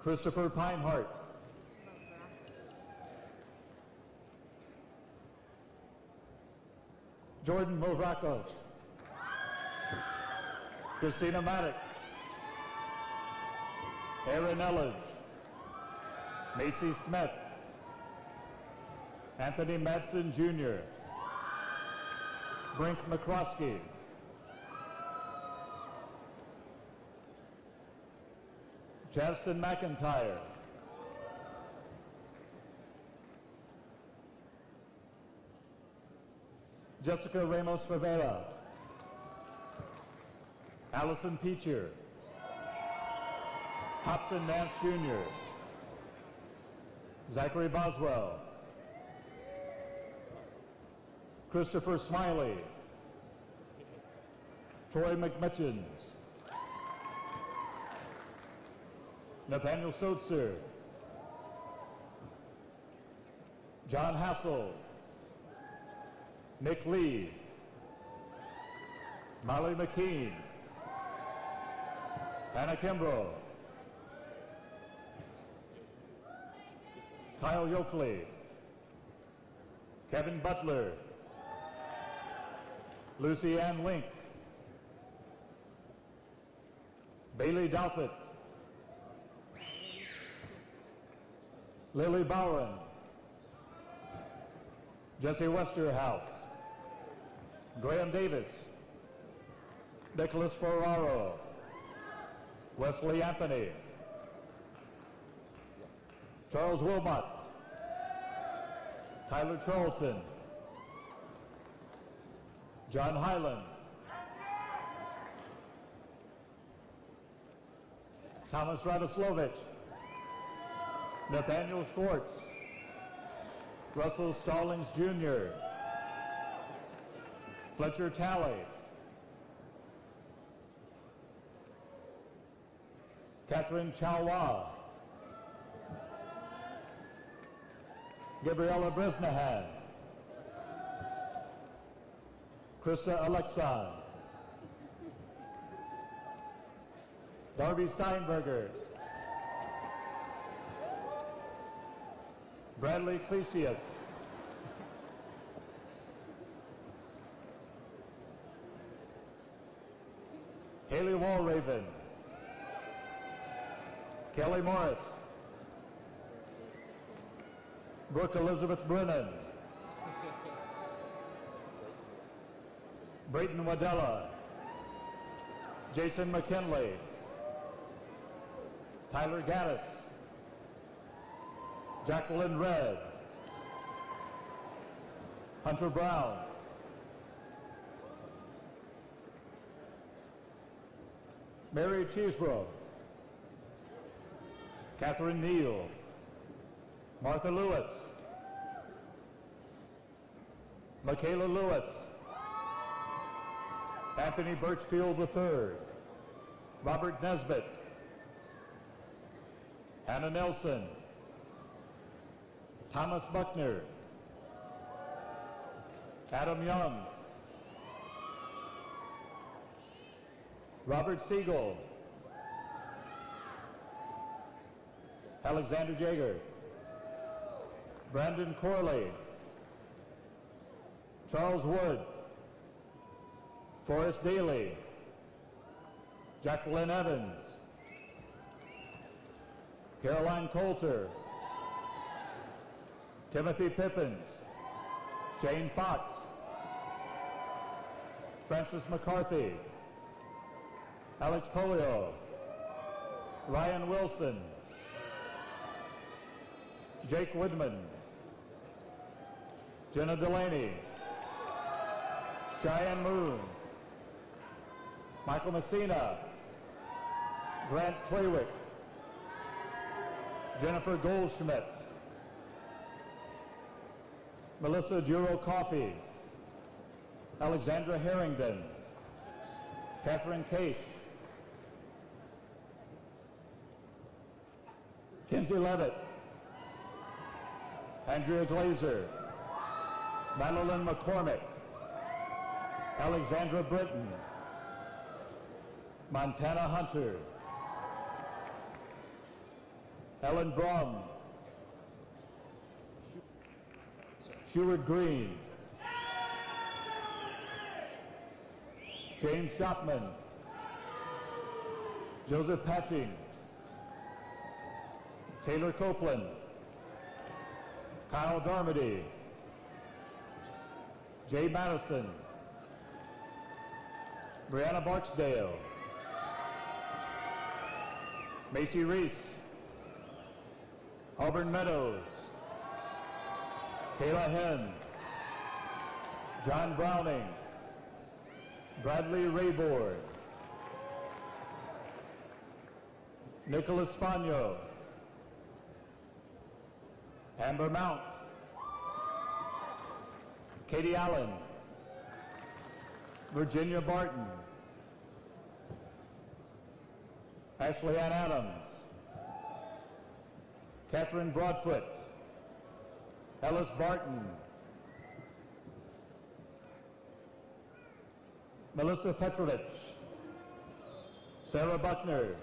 Christopher Pinehart, Jordan Movrakos, Christina Maddock, Aaron Elledge, Macy Smith, Anthony Madsen Jr., Brink McCroskey, Justin McIntyre, Jessica Ramos Favela, Allison Peacher, Hobson Nance Jr., Zachary Boswell, Christopher Smiley, Troy McMitchins, Nathaniel Stotzer, John Hassel, Nick Lee, Molly McKean, Anna Kimbrough, Kyle Yoakley, Kevin Butler, Lucy Ann Link, Bailey Douthat, Lily Bowen, Jesse Westerhouse, Graham Davis, Nicholas Ferraro, Wesley Anthony, Charles Wilmot, Tyler Charlton, John Highland, Thomas Radoslovich, Nathaniel Schwartz, Russell Stallings Jr., Fletcher Talley, Catherine Chauwa, Gabriella Bresnahan, Krista Alexan, Darby Steinberger, Bradley Clesius, Haley Walraven, Kelly Morris, Brooke Elizabeth Brennan, Brayton Wadella, Jason McKinley, Tyler Gaddis, Jacqueline Red, Hunter Brown, Mary Cheeseborough, Catherine Neal, Martha Lewis, Michaela Lewis, Anthony Birchfield III, Robert Nesbitt, Hannah Nelson, Thomas Buckner, Adam Young, Robert Siegel, Alexander Jaeger, Brandon Corley, Charles Wood, Forrest Daly, Jacqueline Evans, Caroline Coulter, Timothy Pippins, Shane Fox, Francis McCarthy, Alex Polio, Ryan Wilson, Jake Woodman, Jenna Delaney, Cheyenne Moon, Michael Messina, Grant Trawick, Jennifer Goldschmidt, Melissa Duro Coffey, Alexandra Harrington, Catherine Case, Kinsey Levitt, Andrea Glazer, Madeline McCormick, Alexandra Britton, Montana Hunter, Ellen Brum, Sheward Green, James Shopman, Joseph Patching, Taylor Copeland, Kyle Darmody, Jay Madison, Brianna Barksdale, Macy Reese, Auburn Meadows, Kayla Henn, John Browning, Bradley Rayboard, Nicholas Spagno, Amber Mount, Katie Allen, Virginia Barton, Ashley Ann Adams, Catherine Broadfoot, Ellis Barton, Melissa Petrovich, Sarah Buckner,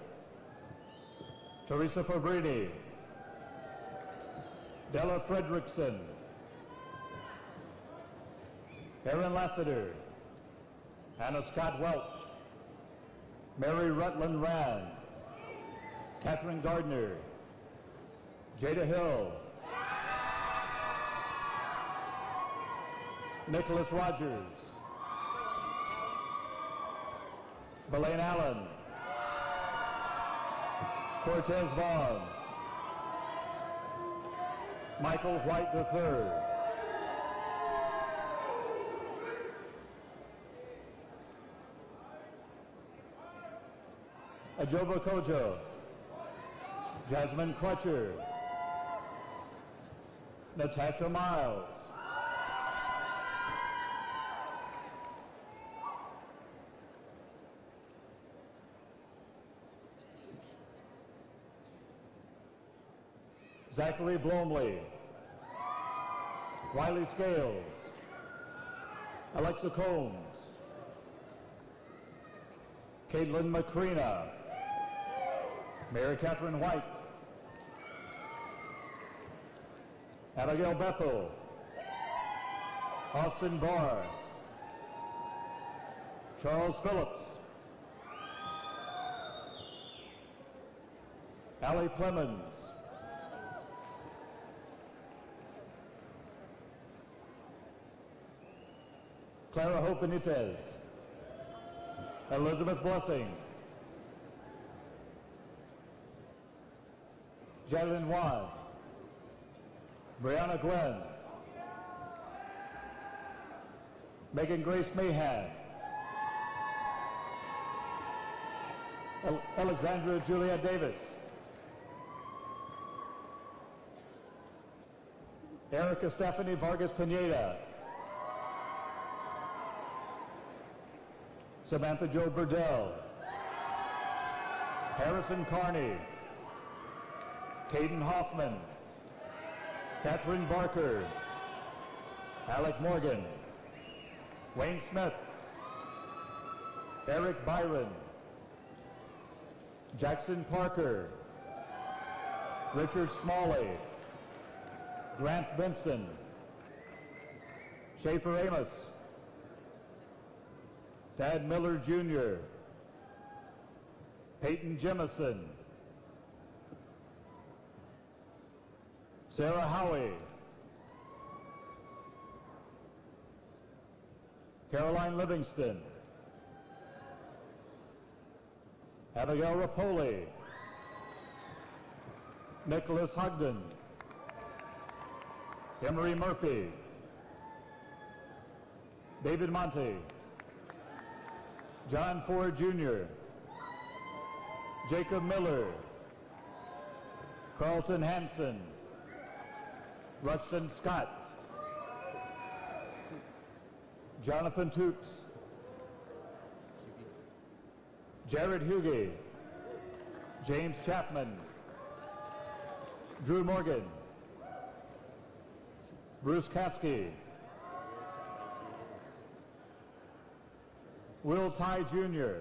Teresa Fabrini, Della Fredrickson, Erin Lassiter, Anna Scott Welch, Mary Rutland Rand, Catherine Gardner, Jada Hill, Nicholas Rogers, Belaine Allen, Cortez Vaughns, Michael White III, Ajoba Kojo, Jasmine Crutcher, Natasha Miles, Zachary Blomley, Wiley Scales, Alexa Combs, Caitlin Macrina, Mary Catherine White, Abigail Bethel, Austin Barr, Charles Phillips, Allie Clemens, Clara Hope Benitez, Elizabeth Blessing, Jalen Wan, Brianna Glenn, Megan Grace Mahan, Alexandra Julia Davis, Erica Stephanie Vargas Pineda, Samantha Jo Burdell, Harrison Carney, Caden Hoffman, Catherine Barker, Alec Morgan, Wayne Smith, Eric Byron, Jackson Parker, Richard Smalley, Grant Benson, Schaefer Amos, Thad Miller Jr., Peyton Jemison, Sarah Howie, Caroline Livingston, Abigail Rapoli, Nicholas Hogden, Emery Murphy, David Monte, John Ford Jr., Jacob Miller, Carlton Hanson, Rushton Scott, Jonathan Toops, Jared Hughey, James Chapman, Drew Morgan, Bruce Caskey, Will Ty Jr.,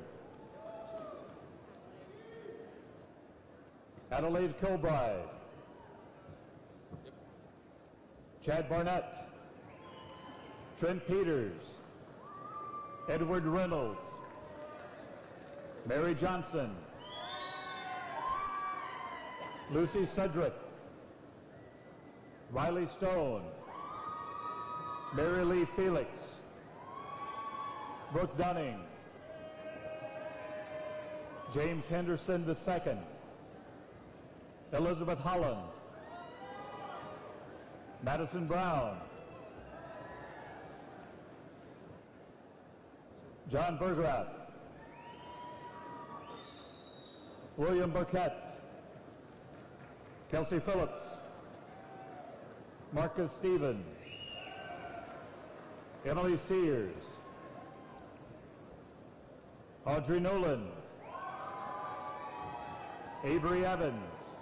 Adelaide Kilbride. Chad Barnett. Trent Peters. Edward Reynolds. Mary Johnson. Lucy Sudrick. Riley Stone. Mary Lee Felix. Brooke Dunning. James Henderson II. Elizabeth Holland. Madison Brown. John Bergrath. William Burkett. Kelsey Phillips. Marcus Stevens. Emily Sears. Audrey Nolan. Avery Evans.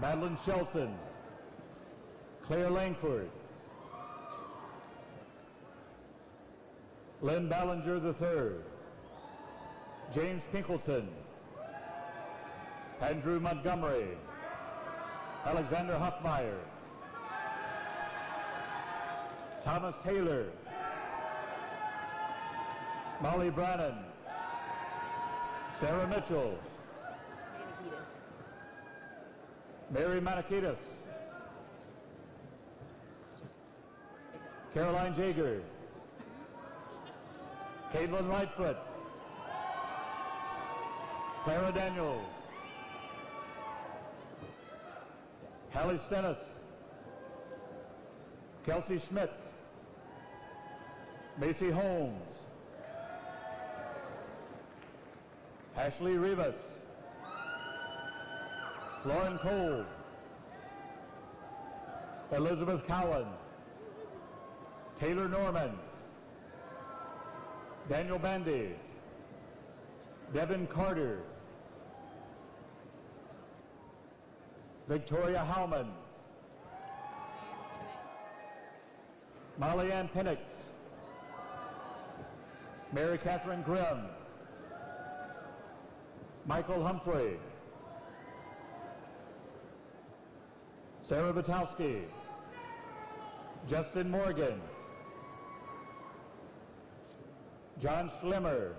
Madeline Shelton. Claire Langford. Lynn Ballinger III. James Pinkleton. Andrew Montgomery. Alexander Huffmeyer. Thomas Taylor. Molly Brannon. Sarah Mitchell. Mary Manikitis. Caroline Jager. Caitlin Lightfoot. Clara Daniels. Hallie Stennis. Kelsey Schmidt. Macy Holmes. Ashley Rivas. Lauren Cole. Elizabeth Cowan. Taylor Norman. Daniel Bandy. Devin Carter. Victoria Howman. Molly Ann Penix. Mary Catherine Grimm. Michael Humphrey. Sarah Batowski. Justin Morgan. John Schlimmer.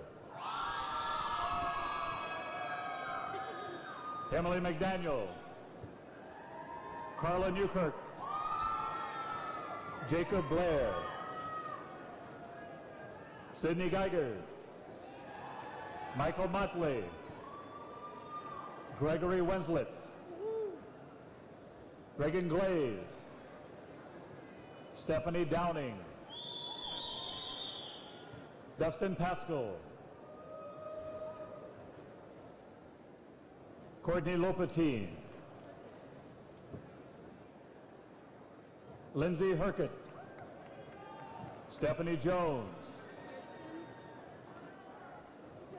Emily McDaniel. Carla Newkirk. Jacob Blair. Sidney Geiger. Michael Motley. Gregory Winslet. Reagan Glaze. Stephanie Downing. Dustin Pascal. Courtney Lopatin. Lindsay Herkett. Stephanie Jones.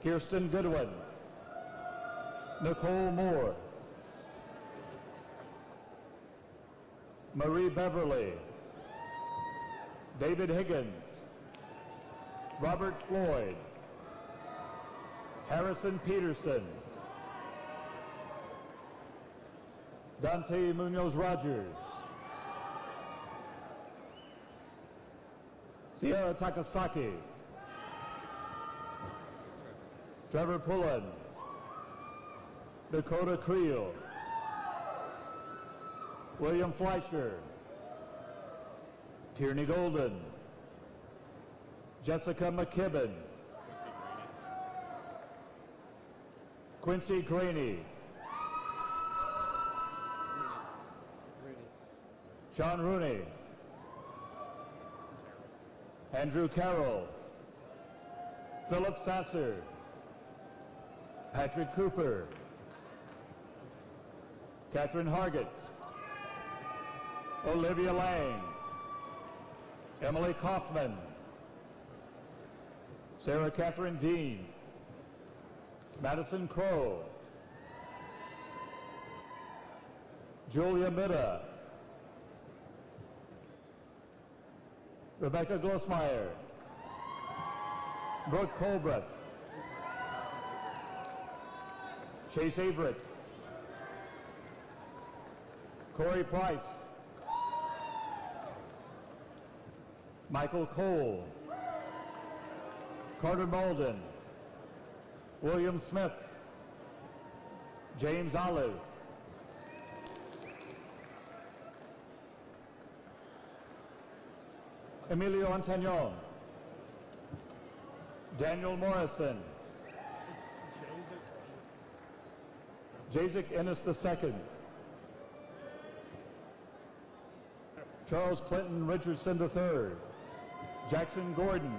Kirsten Goodwin. Nicole Moore. Marie Beverly. David Higgins. Robert Floyd. Harrison Peterson. Dante Munoz Rogers. Sierra Takasaki. Trevor Pullen. Dakota Creel. William Fleischer. Tierney Golden. Jessica McKibben. Quincy Graney. Sean Rooney. Andrew Carroll. Philip Sasser. Patrick Cooper. Catherine Hargett. Olivia Lang. Emily Kaufman. Sarah Catherine Dean. Madison Crow. Julia Mitta. Rebecca Glossmeyer. Brooke Colbreth. Chase Averett, Corey Price, Michael Cole, Carter Malden, William Smith, James Olive, Emilio Antagnon, Daniel Morrison, Jacek Ennis II, Charles Clinton Richardson III, Jackson Gordon,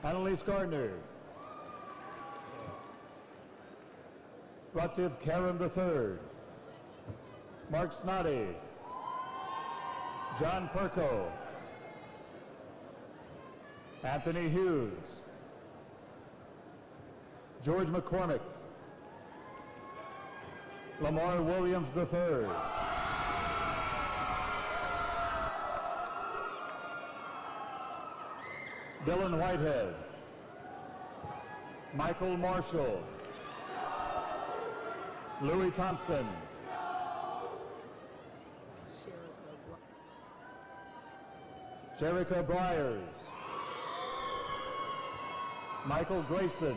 Annalise Gardner, Ratib Karam III, Mark Snoddy, John Perko, Anthony Hughes, George McCormick, Lamar Williams III, Dylan Whitehead, Michael Marshall, Louis Thompson, Sherika Bryers, Michael Grayson,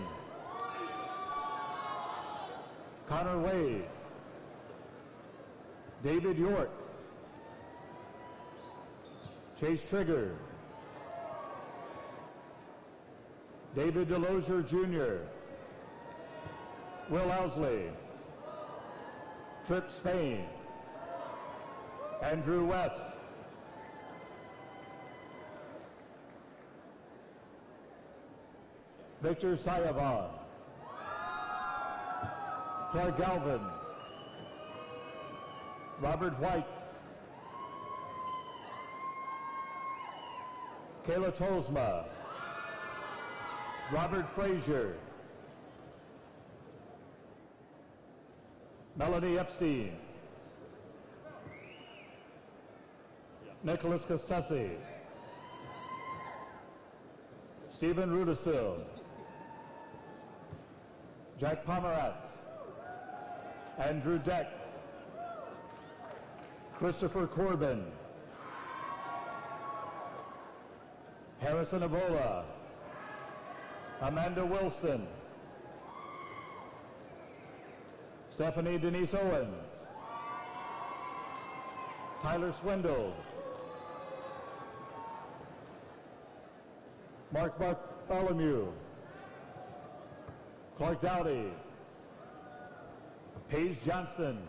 Connor Wade, David York, Chase Trigger, David Delosier Jr., Will Owsley, Trip Spain, Andrew West, Victor Sayavan, Clark Galvin, Robert White, Kayla Tolsma, Robert Frazier, Melanie Epstein, Nicholas Cassesi, Stephen Rudisil, Jack Pomeratz, Andrew Deck, Christopher Corbin, Harrison Avola, Amanda Wilson, Stephanie Denise Owens, Tyler Swindle, Mark Bartholomew, Clark Dowdy, Paige Johnson,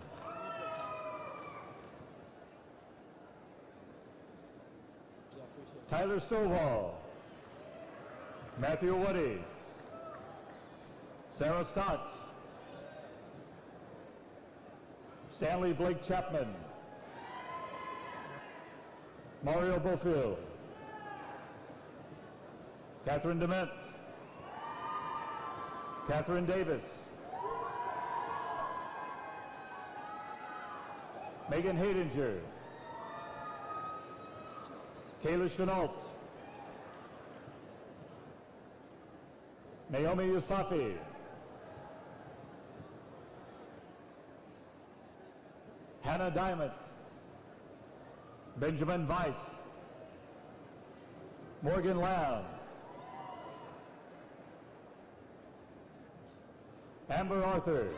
Tyler Stovall, Matthew Woody, Sarah Stocks, Stanley Blake Chapman, Mario Bofield, Catherine Dement, Catherine Davis, Megan Haydinger, Kayla Chenault, Naomi Yusafi, Hannah Diamond, Benjamin Weiss, Morgan Lamb, Amber Arthur,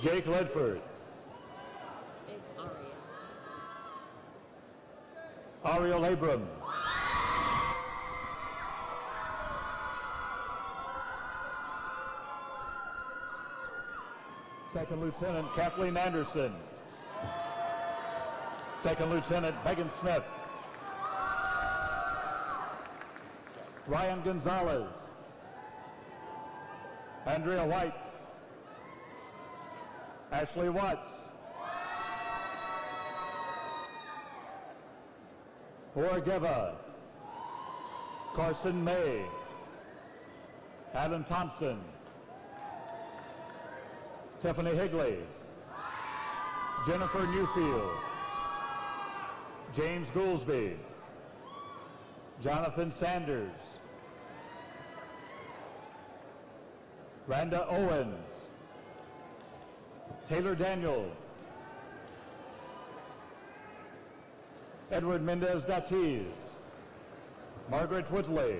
Jake Ledford, It's Aria. Ariel Abrams, Second Lieutenant Kathleen Anderson, Second Lieutenant Megan Smith, Ryan Gonzalez, Andrea White, Ashley Watts, Hora Geva, Carson May, Adam Thompson, Tiffany Higley, Jennifer Newfield, James Goolsby, Jonathan Sanders. Randa Owens. Taylor Daniel. Edward Mendez-Datiz. Margaret Whitley.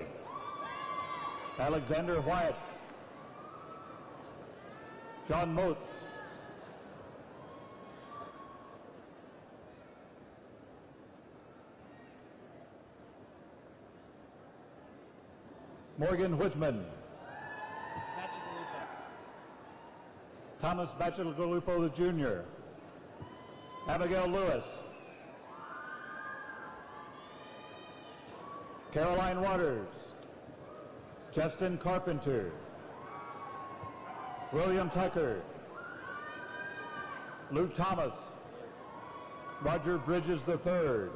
Alexander Wyatt. John Motes. Morgan Whitman. Thomas Bacigalupo Jr. Abigail Lewis. Caroline Waters. Justin Carpenter. William Tucker. Luke Thomas. Roger Bridges III.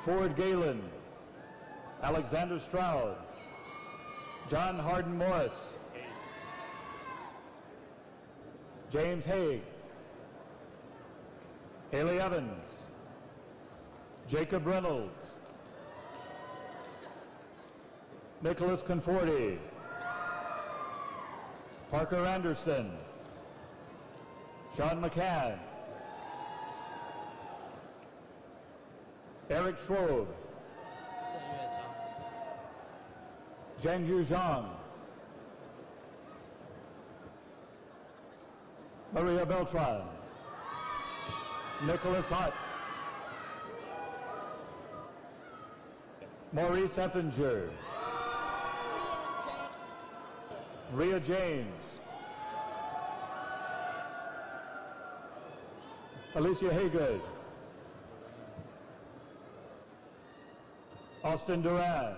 Ford Galen. Alexander Stroud. John Harden Morris. James Haig. Haley Evans. Jacob Reynolds. Nicholas Conforti. Parker Anderson. Sean McCann. Eric Schroed. Zhang Yu Zhang. Maria Beltran. Nicholas Hott. Maurice Effinger. Rhea James. Alicia Haygood. Austin Duran.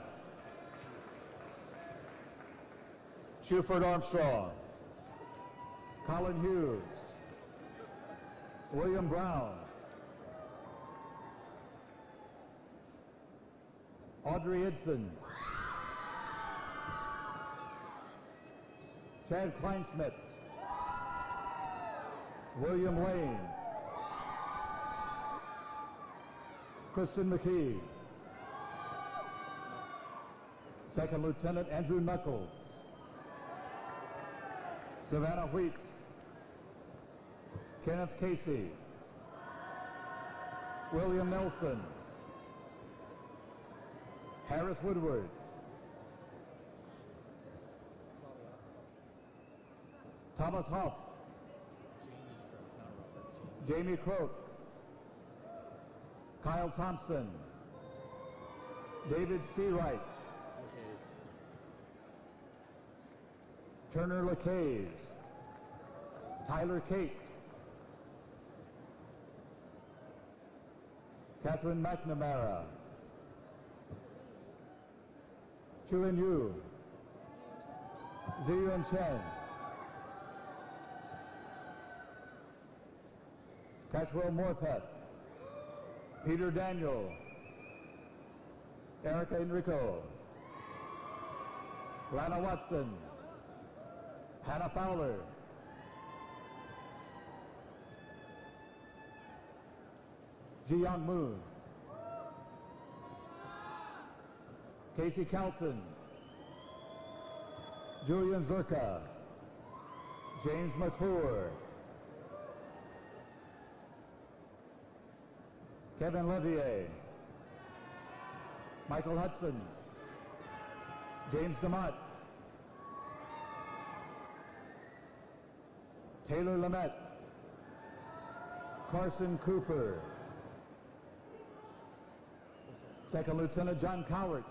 Shuford Armstrong. Colin Hughes. William Brown. Audrey Idson. Chad Kleinschmidt. William Lane. Kristen McKee. Second Lieutenant Andrew Knuckles. Savannah Wheat. Kenneth Casey. William Nelson. Harris Woodward. Thomas Huff. Jamie Croak. Kyle Thompson. David Seawright. Turner LaCaves. Tyler Kate. Catherine McNamara. Chuan Yu. Ziyuan Chen. Catchwell Morpeth. Peter Daniel. Erica Enrico. Lana Watson. Hannah Fowler. Ji Young Moon. Casey Calton. Julian Zerka. James McClure. Kevin Levier. Michael Hudson. James DeMott. Taylor Lamette. Carson Cooper. Second Lieutenant John Cowart.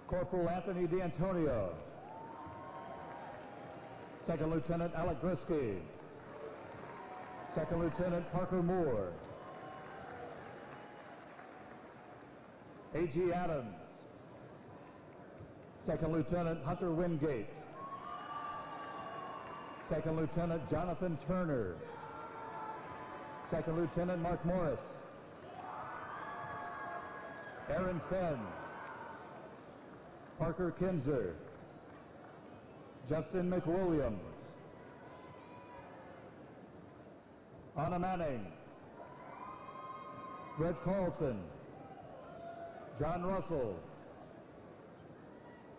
Corporal Anthony D'Antonio. Second Lieutenant Alec Brisky. Second Lieutenant Parker Moore. A.G. Adams. Second Lieutenant Hunter Wingate. Second Lieutenant Jonathan Turner. Second Lieutenant Mark Morris. Aaron Fenn. Parker Kinzer. Justin McWilliams. Anna Manning. Brett Carlton, John Russell,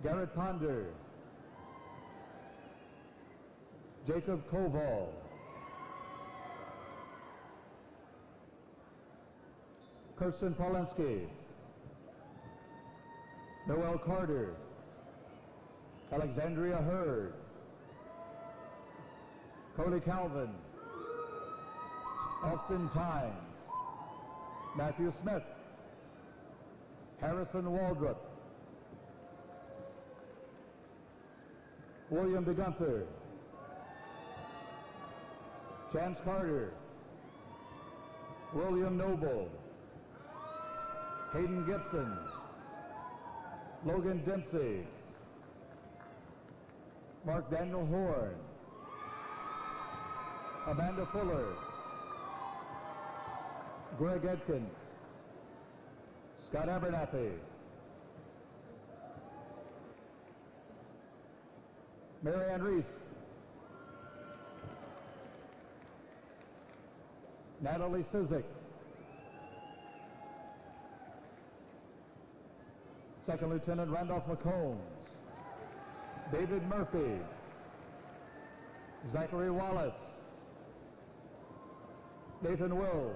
Garrett Ponder, Jacob Koval, Kirsten Polinsky, Noel Carter, Alexandria Hurd, Cody Calvin, Austin Tynes, Matthew Smith, Harrison Waldrop, William DeGunther, Chance Carter, William Noble, Hayden Gibson, Logan Dempsey, Mark Daniel Horn, Amanda Fuller, Greg Edkins, Scott Abernathy, Mary Ann Reese, Natalie Sizik, Second Lieutenant Randolph McCombs, David Murphy, Zachary Wallace, Nathan Wills,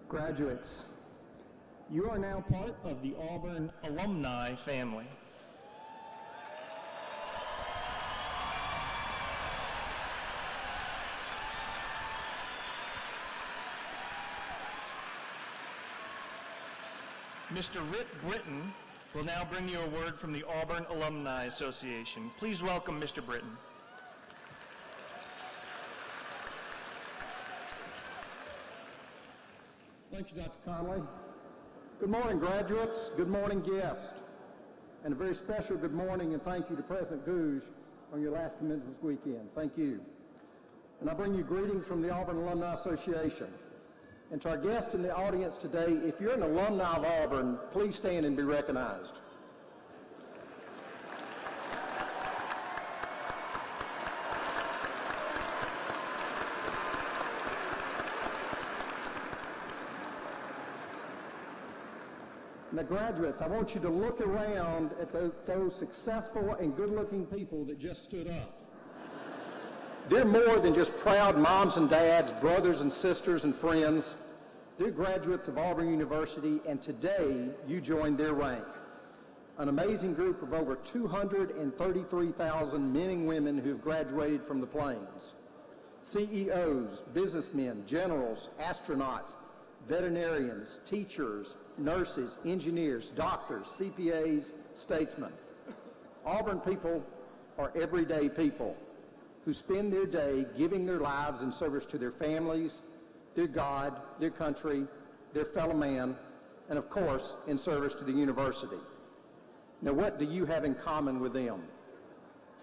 Graduates, you are now part of the Auburn alumni family. Mr. Rick Britton will now bring you a word from the Auburn Alumni Association. Please welcome Mr. Britton. Thank you, Dr. Conley. Good morning, graduates. Good morning, guests. And a very special good morning and thank you to President Gouge on your last commencement weekend. Thank you. And I bring you greetings from the Auburn Alumni Association. And to our guests in the audience today, if you're an alumni of Auburn, please stand and be recognized. Now, graduates, I want you to look around at those successful and good-looking people that just stood up. They're more than just proud moms and dads, brothers and sisters and friends. They're graduates of Auburn University, and today you join their rank. An amazing group of over 233,000 men and women who have graduated from the Plains. CEOs, businessmen, generals, astronauts, veterinarians, teachers, nurses, engineers, doctors, CPAs, statesmen. Auburn people are everyday people who spend their day giving their lives in service to their families, their God, their country, their fellow man, and of course, in service to the university. Now, what do you have in common with them?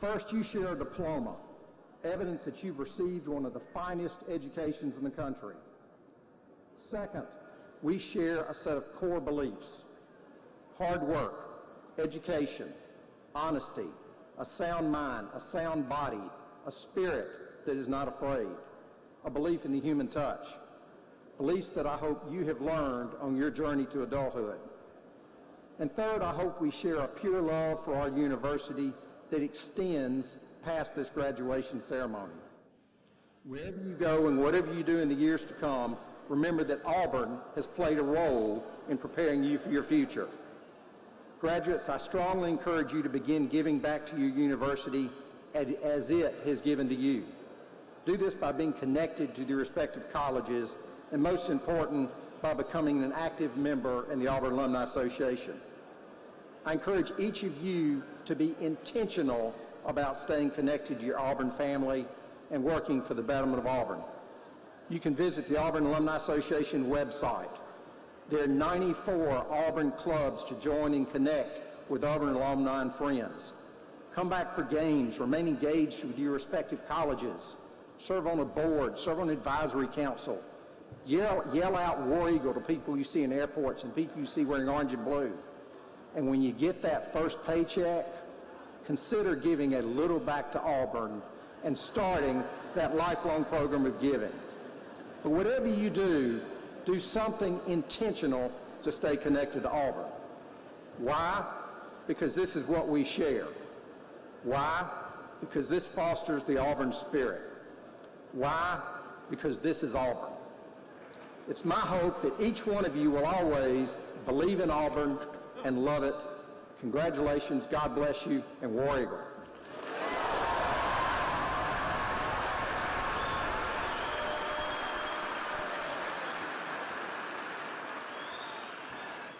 First, you share a diploma, evidence that you've received one of the finest educations in the country. Second, we share a set of core beliefs: hard work, education, honesty, a sound mind, a sound body, a spirit that is not afraid, a belief in the human touch, beliefs that I hope you have learned on your journey to adulthood. And third, I hope we share a pure love for our university that extends past this graduation ceremony. Wherever you go and whatever you do in the years to come, remember that Auburn has played a role in preparing you for your future. Graduates, I strongly encourage you to begin giving back to your university as it has given to you. Do this by being connected to your respective colleges, and most important, by becoming an active member in the Auburn Alumni Association. I encourage each of you to be intentional about staying connected to your Auburn family and working for the betterment of Auburn. You can visit the Auburn Alumni Association website There are 94 Auburn clubs to join and connect with Auburn alumni and friends. Come back for games, remain engaged with your respective colleges, serve on a board, serve on an advisory council, yell out War Eagle to people you see in airports and people you see wearing orange and blue. And when you get that first paycheck, consider giving a little back to Auburn and starting that lifelong program of giving. But whatever you do something intentional to stay connected to Auburn. Why? Because this is what we share. Why? Because this fosters the Auburn spirit. Why? Because this is Auburn. It's my hope that each one of you will always believe in Auburn and love it. Congratulations, God bless you, and War Eagle.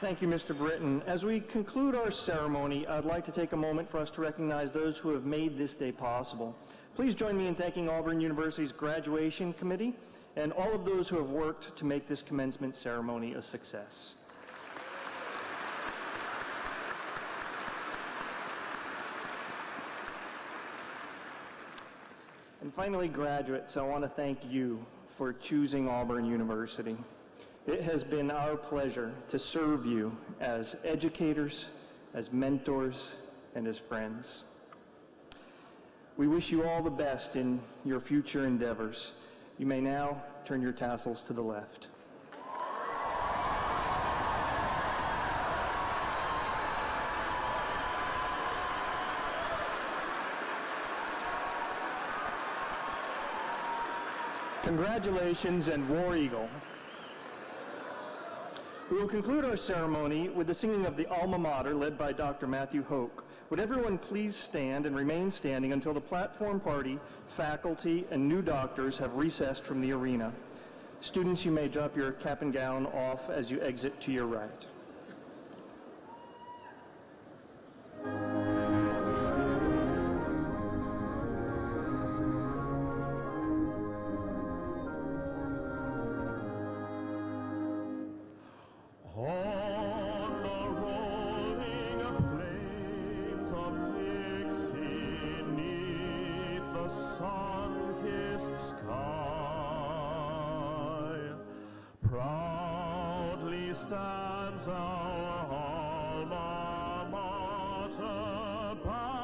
Thank you, Mr. Britton. As we conclude our ceremony, I'd like to take a moment for us to recognize those who have made this day possible. Please join me in thanking Auburn University's graduation committee and all of those who have worked to make this commencement ceremony a success. And finally, graduates, I want to thank you for choosing Auburn University. It has been our pleasure to serve you as educators, as mentors, and as friends. We wish you all the best in your future endeavors. You may now turn your tassels to the left. Congratulations and War Eagle. We will conclude our ceremony with the singing of the Alma Mater led by Dr. Matthew Hoke. Would everyone please stand and remain standing until the platform party, faculty, and new doctors have recessed from the arena. Students, you may drop your cap and gown off as you exit to your right. Proudly stands our alma mater, banners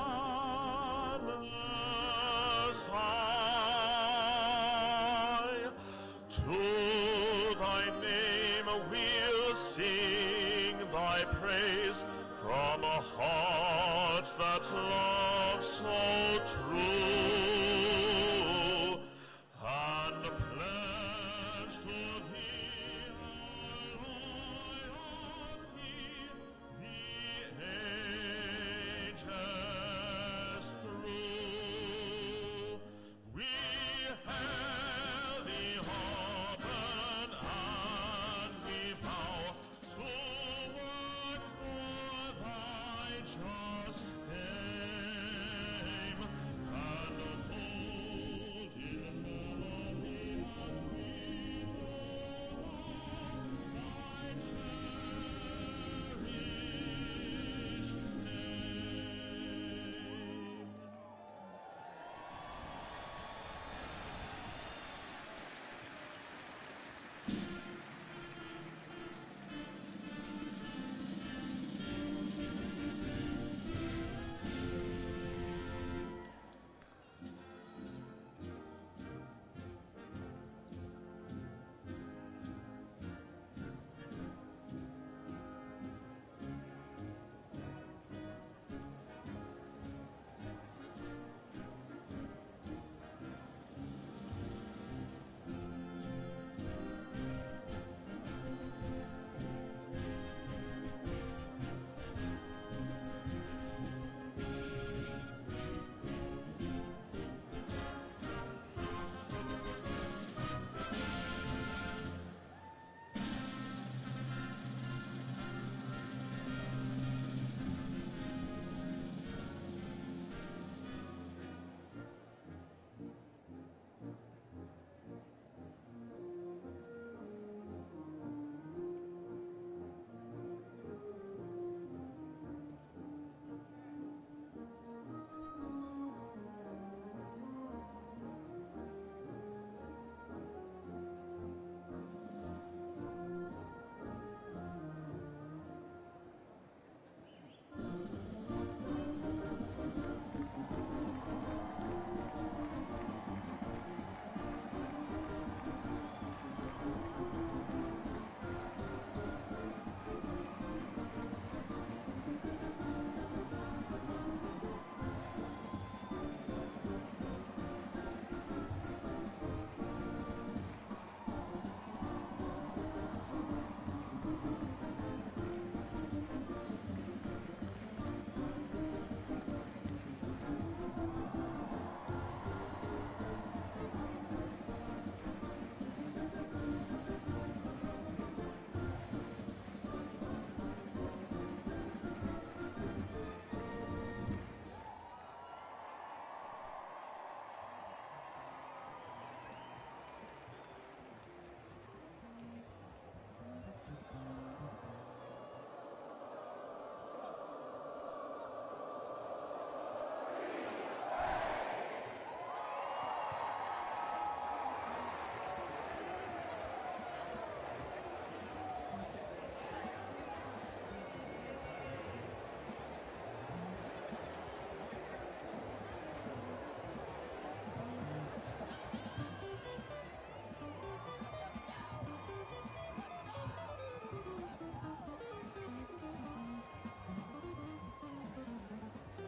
high. To thy name we'll sing thy praise from a heart that loves so true.